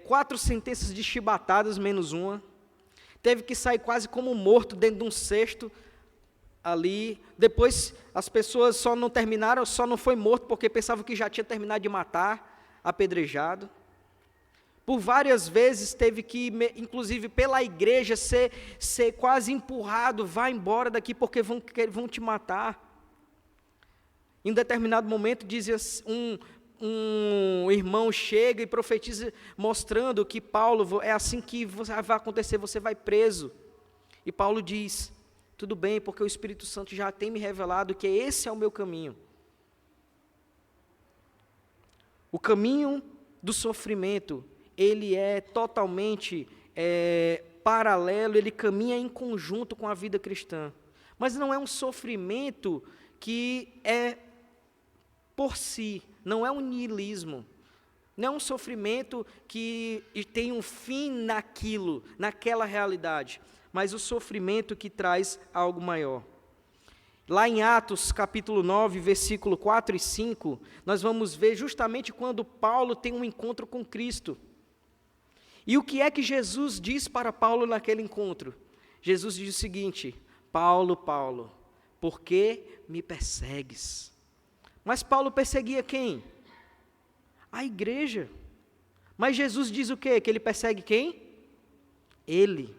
4 sentenças de chibatadas, menos uma. Teve que sair quase como morto dentro de um cesto ali. Depois as pessoas só não foi morto porque pensavam que já tinha terminado de matar, apedrejado. Por várias vezes teve que, inclusive pela igreja, ser quase empurrado, vá embora daqui porque vão te matar. Em determinado momento dizia um irmão chega e profetiza mostrando que Paulo, é assim que vai acontecer, você vai preso. E Paulo diz, Tudo bem, porque o Espírito Santo já tem me revelado que esse é o meu caminho. O caminho do sofrimento, ele é totalmente paralelo, ele caminha em conjunto com a vida cristã. Mas não é um sofrimento que é por si, não é um niilismo. Não é um sofrimento que tem um fim naquilo, naquela realidade, mas o sofrimento que traz algo maior. Lá em Atos, capítulo 9, versículo 4 e 5, nós vamos ver justamente quando Paulo tem um encontro com Cristo. E o que é que Jesus diz para Paulo naquele encontro? Jesus diz o seguinte: Paulo, Paulo, por que me persegues? Mas Paulo perseguia quem? A igreja. Mas Jesus diz o quê? Que ele persegue quem? Ele.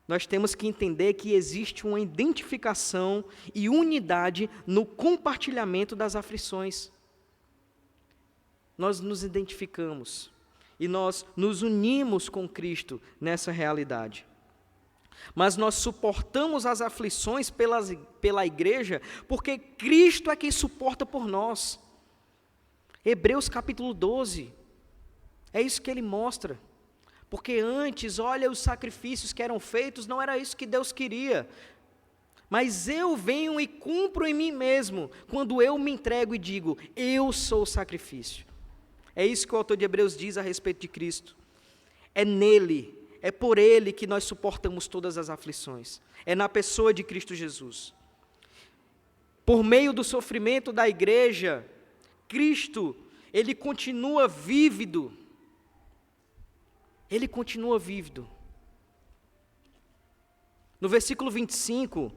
Nós temos que entender que existe uma identificação e unidade no compartilhamento das aflições. Nós nos identificamos e nós nos unimos com Cristo nessa realidade. Mas nós suportamos as aflições pela igreja porque Cristo é quem suporta por nós. Hebreus capítulo 12, é isso que ele mostra. Porque antes, olha os sacrifícios que eram feitos, não era isso que Deus queria. Mas eu venho e cumpro em mim mesmo, quando eu me entrego e digo, eu sou o sacrifício. É isso que o autor de Hebreus diz a respeito de Cristo. É nele, é por ele que nós suportamos todas as aflições. É na pessoa de Cristo Jesus. Por meio do sofrimento da igreja, Cristo, ele continua vívido. Ele continua vívido. No versículo 25,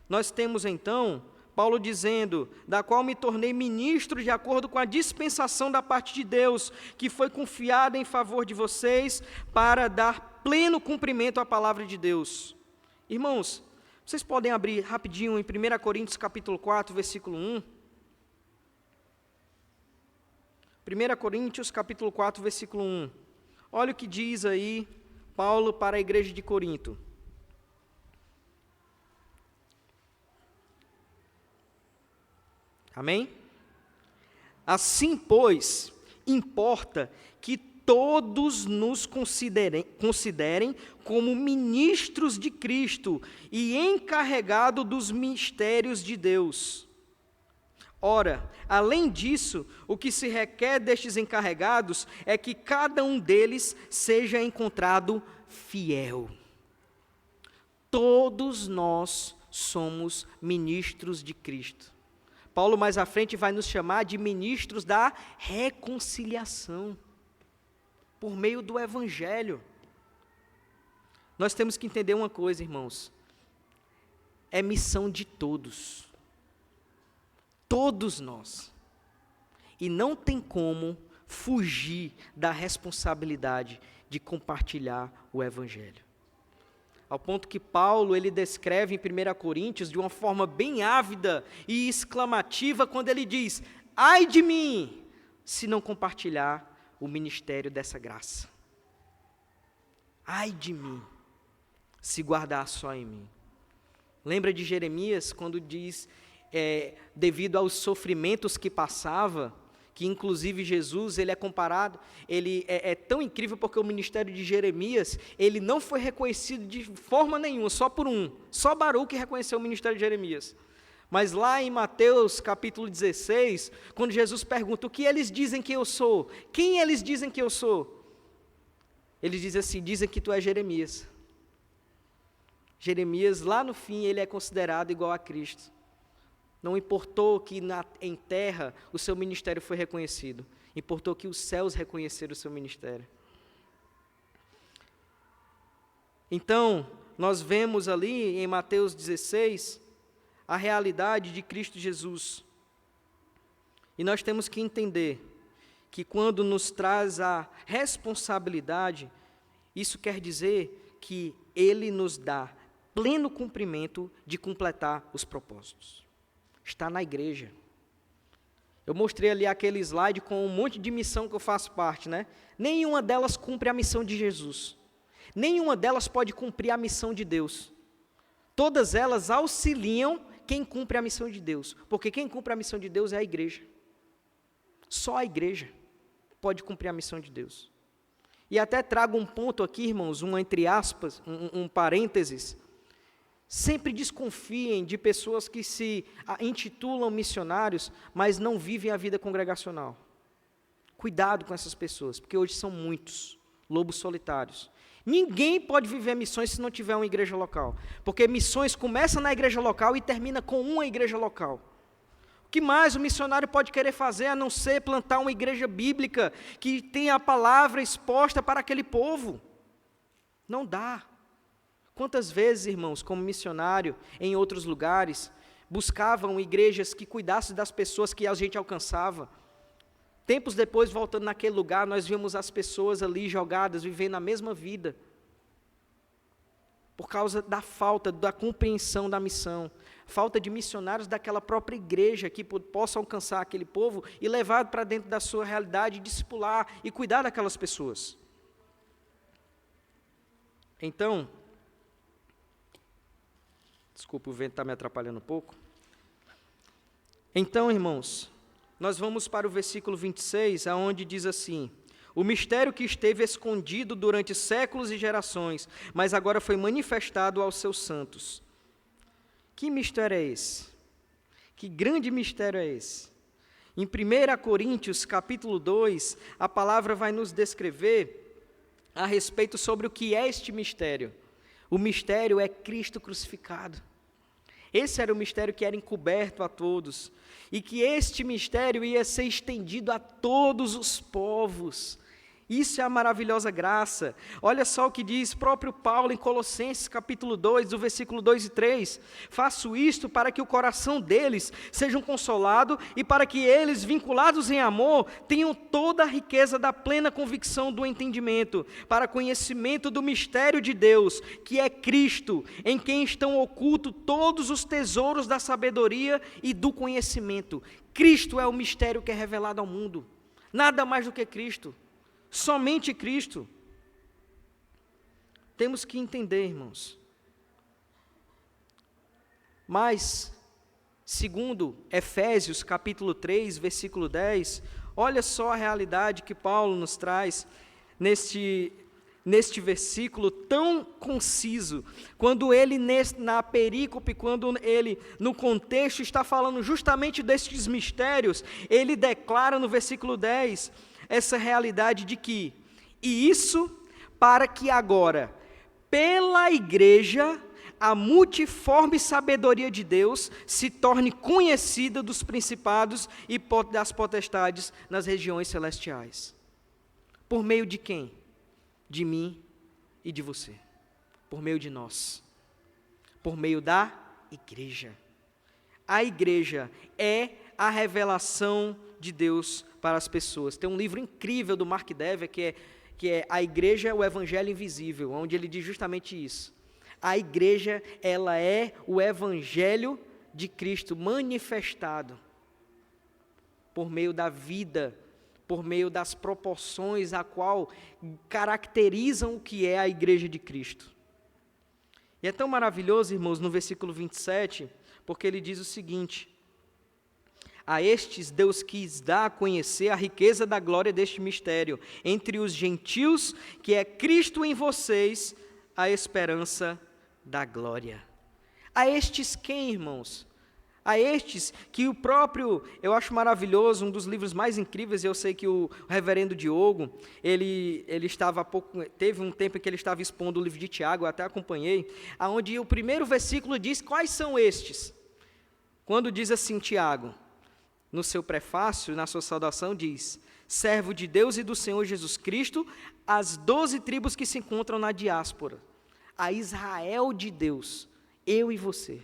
nós temos então Paulo dizendo, da qual me tornei ministro de acordo com a dispensação da parte de Deus, que foi confiada em favor de vocês para dar pleno cumprimento à palavra de Deus. Irmãos, vocês podem abrir rapidinho em 1 Coríntios capítulo 4, versículo 1. 1 Coríntios capítulo 4, versículo 1. Olha o que diz aí Paulo para a igreja de Corinto. Amém? Assim, pois, importa que todos nos considerem como ministros de Cristo e encarregados dos mistérios de Deus. Ora, além disso, o que se requer destes encarregados é que cada um deles seja encontrado fiel. Todos nós somos ministros de Cristo. Paulo mais à frente vai nos chamar de ministros da reconciliação, por meio do Evangelho. Nós temos que entender uma coisa, irmãos, é missão de todos. Todos nós. E não tem como fugir da responsabilidade de compartilhar o Evangelho. Ao ponto que Paulo, ele descreve em 1 Coríntios de uma forma bem ávida e exclamativa, quando ele diz, ai de mim, se não compartilhar o ministério dessa graça. Ai de mim, se guardar só em mim. Lembra de Jeremias, quando diz... devido aos sofrimentos que passava, que inclusive Jesus, ele é comparado, ele é tão incrível porque o ministério de Jeremias, ele não foi reconhecido de forma nenhuma, só Baruque reconheceu o ministério de Jeremias. Mas lá em Mateus capítulo 16, quando Jesus pergunta, o que eles dizem que eu sou? Quem eles dizem que eu sou? Ele diz assim, dizem que tu és Jeremias. Jeremias, lá no fim, ele é considerado igual a Cristo. Não importou que em terra o seu ministério foi reconhecido. Importou que os céus reconheceram o seu ministério. Então, nós vemos ali em Mateus 16 a realidade de Cristo Jesus. E nós temos que entender que quando nos traz a responsabilidade, isso quer dizer que Ele nos dá pleno cumprimento de completar os propósitos. Está na igreja. Eu mostrei ali aquele slide com um monte de missão que eu faço parte, né? Nenhuma delas cumpre a missão de Jesus. Nenhuma delas pode cumprir a missão de Deus. todas elas auxiliam quem cumpre a missão de Deus, porque quem cumpre a missão de Deus é a igreja. Só a igreja pode cumprir a missão de Deus. E até trago um ponto aqui, irmãos, entre aspas, um parênteses. Sempre desconfiem de pessoas que se intitulam missionários, mas não vivem a vida congregacional. Cuidado com essas pessoas, porque hoje são muitos lobos solitários. Ninguém pode viver missões se não tiver uma igreja local, porque missões começam na igreja local e termina com uma igreja local. O que mais o missionário pode querer fazer a não ser plantar uma igreja bíblica que tenha a palavra exposta para aquele povo? Não dá. Quantas vezes, irmãos, como missionário em outros lugares, buscavam igrejas que cuidassem das pessoas que a gente alcançava. Tempos depois, voltando naquele lugar, nós vimos as pessoas ali jogadas, vivendo a mesma vida, por causa da falta da compreensão da missão, falta de missionários daquela própria igreja que possam alcançar aquele povo e levar para dentro da sua realidade, discipular e cuidar daquelas pessoas. Então, desculpa, o vento está me atrapalhando um pouco. Então, irmãos, nós vamos para o versículo 26, aonde diz assim: o mistério que esteve escondido durante séculos e gerações, mas agora foi manifestado aos seus santos. Que mistério é esse? Que grande mistério é esse? Em 1 Coríntios, capítulo 2, a palavra vai nos descrever a respeito sobre o que é este mistério. O mistério é Cristo crucificado. Esse era o mistério que era encoberto a todos, e que este mistério ia ser estendido a todos os povos. Isso é a maravilhosa graça. Olha só o que diz próprio Paulo em Colossenses capítulo 2, do versículo 2 e 3. Faço isto para que o coração deles seja consolado e para que eles, vinculados em amor, tenham toda a riqueza da plena convicção do entendimento, para conhecimento do mistério de Deus, que é Cristo, em quem estão ocultos todos os tesouros da sabedoria e do conhecimento. Cristo é o mistério que é revelado ao mundo. Nada mais do que Cristo. Somente Cristo. Temos que entender, irmãos. Mas, segundo Efésios capítulo 3, versículo 10, olha só a realidade que Paulo nos traz neste versículo tão conciso, quando ele na perícope, quando ele no contexto está falando justamente destes mistérios, ele declara no versículo 10, essa realidade de que, e isso para que agora, pela igreja, a multiforme sabedoria de Deus se torne conhecida dos principados e das potestades nas regiões celestiais. Por meio de quem? De mim e de você. Por meio de nós. Por meio da igreja. A igreja é a revelação de Deus para as pessoas. Tem um livro incrível do Mark Dever que é A Igreja é o Evangelho Invisível, onde ele diz justamente isso. A igreja, ela é o Evangelho de Cristo manifestado por meio da vida, por meio das proporções a qual caracterizam o que é a igreja de Cristo. E é tão maravilhoso, irmãos, no versículo 27, porque ele diz o seguinte: a estes Deus quis dar a conhecer a riqueza da glória deste mistério entre os gentios, que é Cristo em vocês, a esperança da glória. A estes quem, irmãos? A estes que o próprio, eu acho maravilhoso, um dos livros mais incríveis, eu sei que o reverendo Diogo, ele estava teve um tempo em que ele estava expondo o livro de Tiago, eu até acompanhei, onde o primeiro versículo diz quais são estes. Quando diz assim Tiago, no seu prefácio, na sua saudação, diz: servo de Deus e do Senhor Jesus Cristo, as 12 tribos que se encontram na diáspora, a Israel de Deus, eu e você.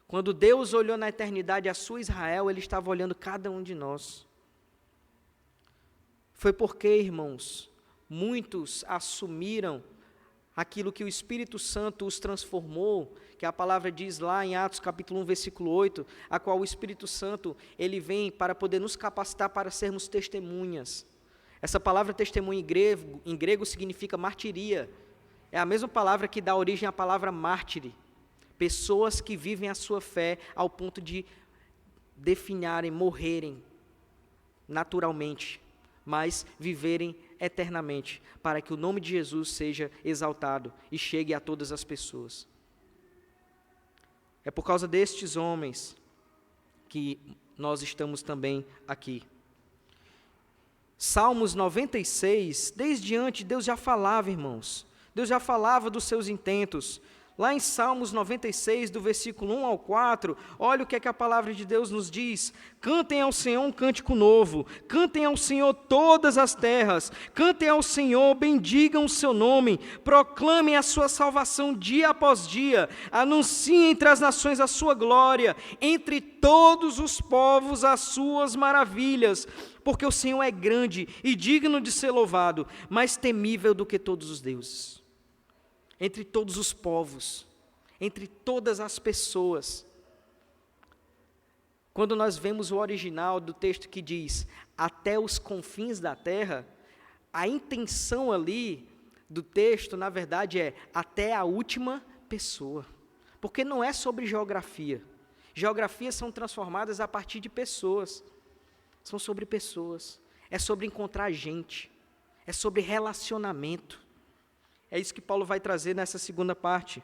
Quando Deus olhou na eternidade a sua Israel, Ele estava olhando cada um de nós. Foi porque, irmãos, muitos assumiram aquilo que o Espírito Santo os transformou, que a palavra diz lá em Atos capítulo 1, versículo 8, a qual o Espírito Santo, ele vem para poder nos capacitar para sermos testemunhas. Essa palavra testemunha em grego significa martiria. É a mesma palavra que dá origem à palavra mártire. Pessoas que vivem a sua fé ao ponto de definharem, morrerem naturalmente, mas viverem eternamente, para que o nome de Jesus seja exaltado e chegue a todas as pessoas. É por causa destes homens que nós estamos também aqui. Salmos 96, desde antes, Deus já falava, irmãos. Deus já falava dos seus intentos. Lá em Salmos 96, do versículo 1 ao 4, olha o que é que a palavra de Deus nos diz. Cantem ao Senhor um cântico novo, cantem ao Senhor todas as terras, cantem ao Senhor, bendigam o seu nome, proclamem a sua salvação dia após dia, anunciem entre as nações a sua glória, entre todos os povos as suas maravilhas, porque o Senhor é grande e digno de ser louvado, mais temível do que todos os deuses. Entre todos os povos, entre todas as pessoas. Quando nós vemos o original do texto que diz, até os confins da terra, a intenção ali do texto, na verdade, é até a última pessoa. Porque não é sobre geografia. Geografias são transformadas a partir de pessoas. São sobre pessoas. É sobre encontrar gente. É sobre relacionamento. É isso que Paulo vai trazer nessa segunda parte,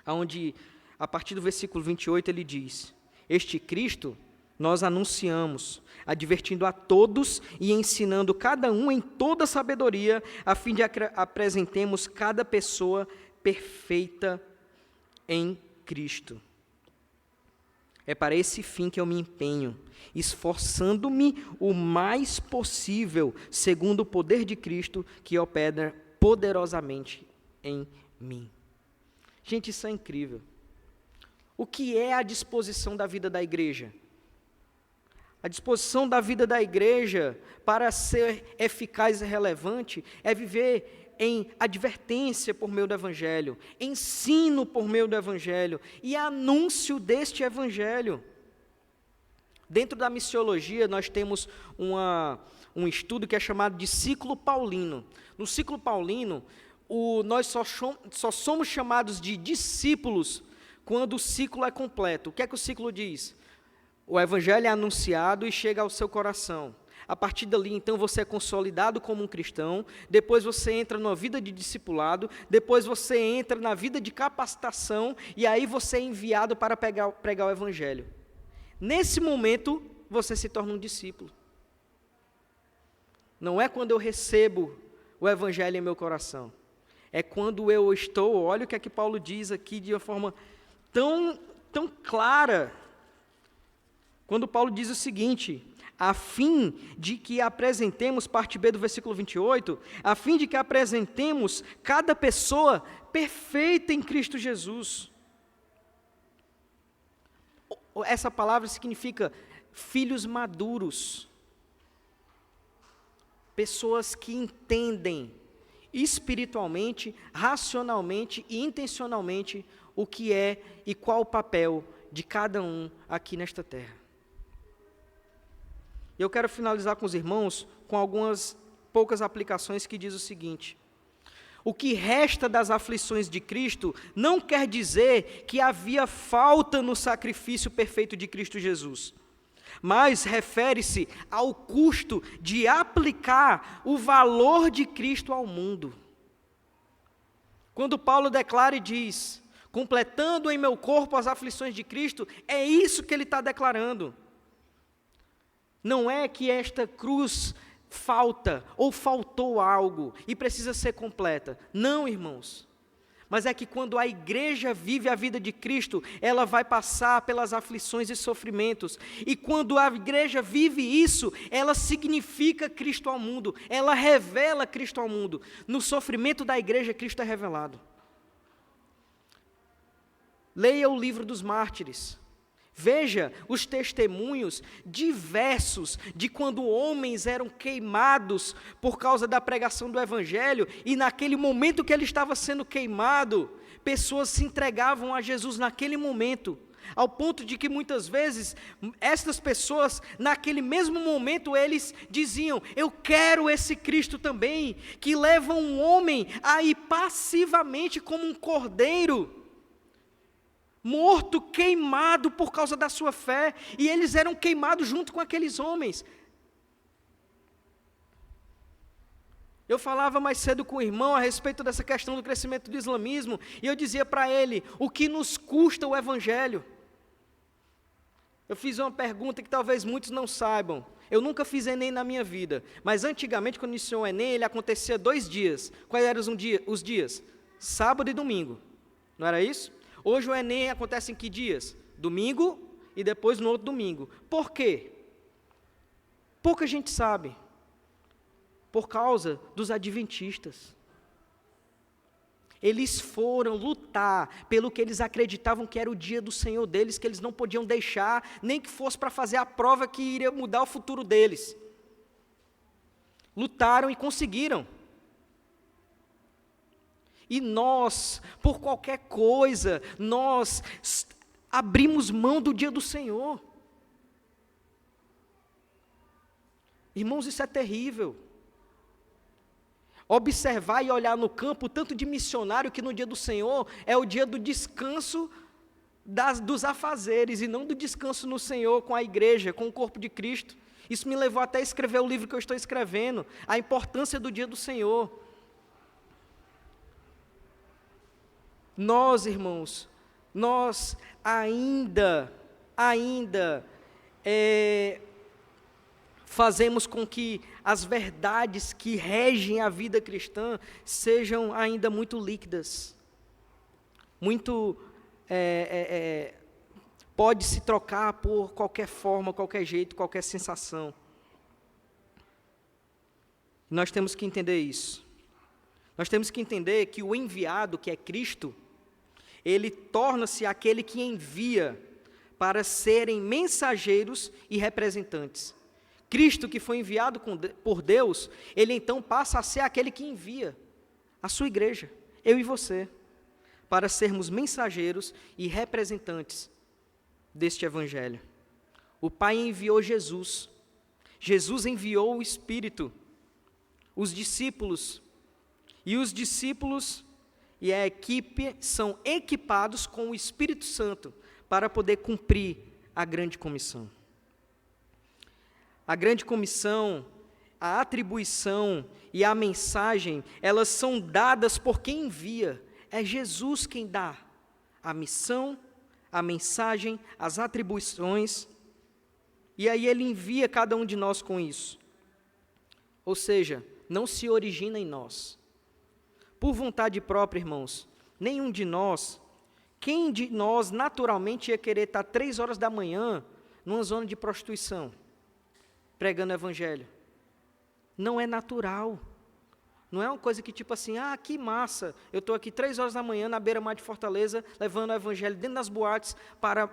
onde, a partir do versículo 28, ele diz, este Cristo nós anunciamos, advertindo a todos e ensinando cada um em toda sabedoria, a fim de apresentemos cada pessoa perfeita em Cristo. É para esse fim que eu me empenho, esforçando-me o mais possível, segundo o poder de Cristo que opera poderosamente em mim. Gente, isso é incrível. O que é a disposição da vida da igreja? A disposição da vida da igreja para ser eficaz e relevante é viver em advertência por meio do Evangelho, ensino por meio do Evangelho e anúncio deste Evangelho. Dentro da missiologia, nós temos um estudo que é chamado de ciclo paulino. No ciclo paulino, nós só somos chamados de discípulos quando o ciclo é completo. O que é que o ciclo diz? O evangelho é anunciado e chega ao seu coração. A partir dali, então, você é consolidado como um cristão, depois você entra numa vida de discipulado, depois você entra na vida de capacitação, e aí você é enviado para pregar o evangelho. Nesse momento, você se torna um discípulo. Não é quando eu recebo o evangelho em meu coração. É quando eu estou, olha o que é que Paulo diz aqui de uma forma tão clara. Quando Paulo diz o seguinte, a fim de que apresentemos, parte B do versículo 28, a fim de que apresentemos cada pessoa perfeita em Cristo Jesus. Essa palavra significa filhos maduros, pessoas que entendem espiritualmente, racionalmente e intencionalmente o que é e qual o papel de cada um aqui nesta terra. Eu quero finalizar com os irmãos com algumas poucas aplicações que diz o seguinte: o que resta das aflições de Cristo não quer dizer que havia falta no sacrifício perfeito de Cristo Jesus, mas refere-se ao custo de aplicar o valor de Cristo ao mundo. Quando Paulo declara e diz, completando em meu corpo as aflições de Cristo, é isso que ele está declarando. Não é que esta cruz falta ou faltou algo e precisa ser completa. Não, irmãos. Mas é que quando a igreja vive a vida de Cristo, ela vai passar pelas aflições e sofrimentos. E quando a igreja vive isso, ela significa Cristo ao mundo. Ela revela Cristo ao mundo. No sofrimento da igreja, Cristo é revelado. Leia o livro dos mártires. Veja os testemunhos diversos de quando homens eram queimados por causa da pregação do Evangelho, e naquele momento que ele estava sendo queimado, pessoas se entregavam a Jesus naquele momento, ao ponto de que muitas vezes, estas pessoas, naquele mesmo momento, eles diziam, eu quero esse Cristo também, que leva um homem a ir passivamente como um cordeiro, morto, queimado por causa da sua fé, e eles eram queimados junto com aqueles homens. Eu falava mais cedo com o irmão a respeito dessa questão do crescimento do islamismo, e eu dizia para ele, o que nos custa o evangelho? Eu fiz uma pergunta que talvez muitos não saibam. Eu nunca fiz Enem na minha vida, mas antigamente, quando iniciou o Enem, ele acontecia 2 dias. Quais eram os dias? Sábado e domingo. Não era isso? Hoje o Enem acontece em que dias? Domingo e depois no outro domingo. Por quê? Pouca gente sabe. Por causa dos adventistas. Eles foram lutar pelo que eles acreditavam que era o dia do Senhor deles, que eles não podiam deixar, nem que fosse para fazer a prova que iria mudar o futuro deles. Lutaram e conseguiram. E nós, por qualquer coisa, nós abrimos mão do dia do Senhor. Irmãos, isso é terrível. Observar e olhar no campo o tanto de missionário que no dia do Senhor é o dia do descanso dos afazeres e não do descanso no Senhor com a igreja, com o corpo de Cristo. Isso me levou até a escrever o livro que eu estou escrevendo, a importância do dia do Senhor. Nós, irmãos, nós ainda fazemos com que as verdades que regem a vida cristã sejam ainda muito líquidas, muito, pode se trocar por qualquer forma, qualquer jeito, qualquer sensação. Nós temos que entender isso. Nós temos que entender que o enviado, que é Cristo, ele torna-se aquele que envia para serem mensageiros e representantes. Cristo, que foi enviado por Deus, ele então passa a ser aquele que envia a sua igreja, eu e você, para sermos mensageiros e representantes deste evangelho. O Pai enviou Jesus, Jesus enviou o Espírito, os discípulos e a equipe são equipados com o Espírito Santo para poder cumprir a grande comissão. A grande comissão, a atribuição e a mensagem, elas são dadas por quem envia. É Jesus quem dá a missão, a mensagem, as atribuições, e aí ele envia cada um de nós com isso. Ou seja, não se origina em nós. Por vontade própria, irmãos, nenhum de nós, quem de nós naturalmente ia querer estar 3 horas da manhã numa zona de prostituição, pregando o evangelho? Não é natural. Não é uma coisa que tipo assim, que massa, eu estou aqui 3 horas da manhã na beira-mar de Fortaleza, levando o evangelho dentro das boates para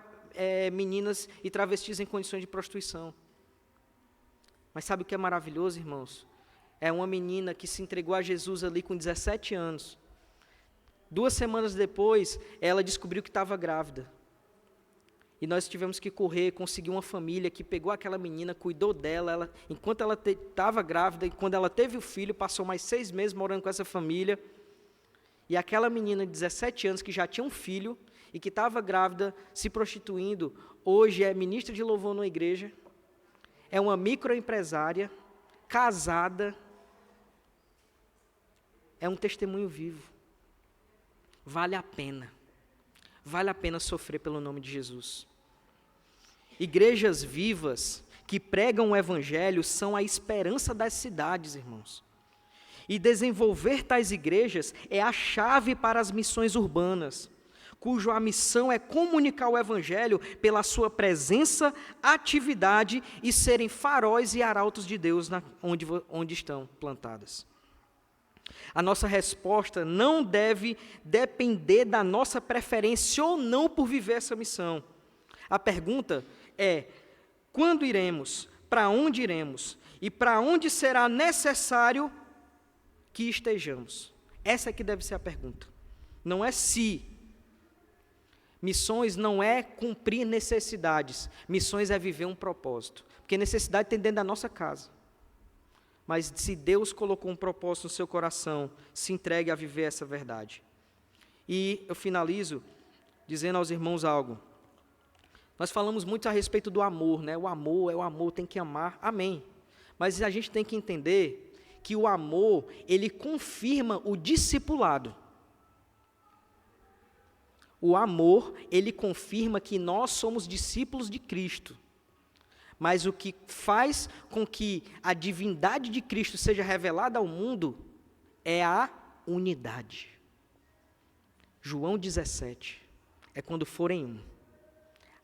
meninas e travestis em condições de prostituição. Mas sabe o que é maravilhoso, irmãos? É uma menina que se entregou a Jesus ali com 17 anos. 2 semanas depois, ela descobriu que estava grávida. E nós tivemos que correr, conseguir uma família que pegou aquela menina, cuidou dela, enquanto ela estava grávida, e quando ela teve o filho, passou mais 6 meses morando com essa família. E aquela menina de 17 anos, que já tinha um filho, e que estava grávida, se prostituindo, hoje é ministra de louvor numa igreja, é uma microempresária, casada, é um testemunho vivo. Vale a pena sofrer pelo nome de Jesus. Igrejas vivas que pregam o evangelho são a esperança das cidades, irmãos. E desenvolver tais igrejas é a chave para as missões urbanas, cuja missão é comunicar o evangelho pela sua presença, atividade e serem faróis e arautos de Deus onde estão plantadas. A nossa resposta não deve depender da nossa preferência ou não por viver essa missão. A pergunta é: quando iremos? Para onde iremos? E para onde será necessário que estejamos? Essa é que deve ser a pergunta. Não é se. Missões não é cumprir necessidades. Missões é viver um propósito. Porque necessidade tem dentro da nossa casa. Mas se Deus colocou um propósito no seu coração, se entregue a viver essa verdade. E eu finalizo dizendo aos irmãos algo. Nós falamos muito a respeito do amor, né? O amor é o amor, tem que amar, amém. Mas a gente tem que entender que o amor, ele confirma o discipulado. O amor, ele confirma que nós somos discípulos de Cristo. Mas o que faz com que a divindade de Cristo seja revelada ao mundo é a unidade. João 17, é quando forem um.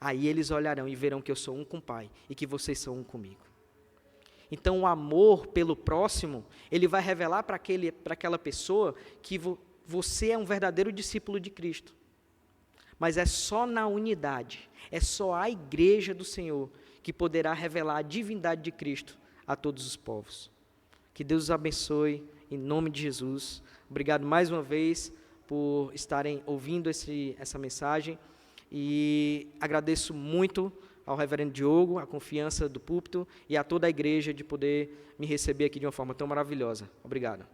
Aí eles olharão e verão que eu sou um com o Pai e que vocês são um comigo. Então o amor pelo próximo, ele vai revelar para aquela pessoa que você é um verdadeiro discípulo de Cristo. Mas é só na unidade, é só a igreja do Senhor que poderá revelar a divindade de Cristo a todos os povos. Que Deus os abençoe, em nome de Jesus. Obrigado mais uma vez por estarem ouvindo essa mensagem. E agradeço muito ao reverendo Diogo, a confiança do púlpito e a toda a igreja de poder me receber aqui de uma forma tão maravilhosa. Obrigado.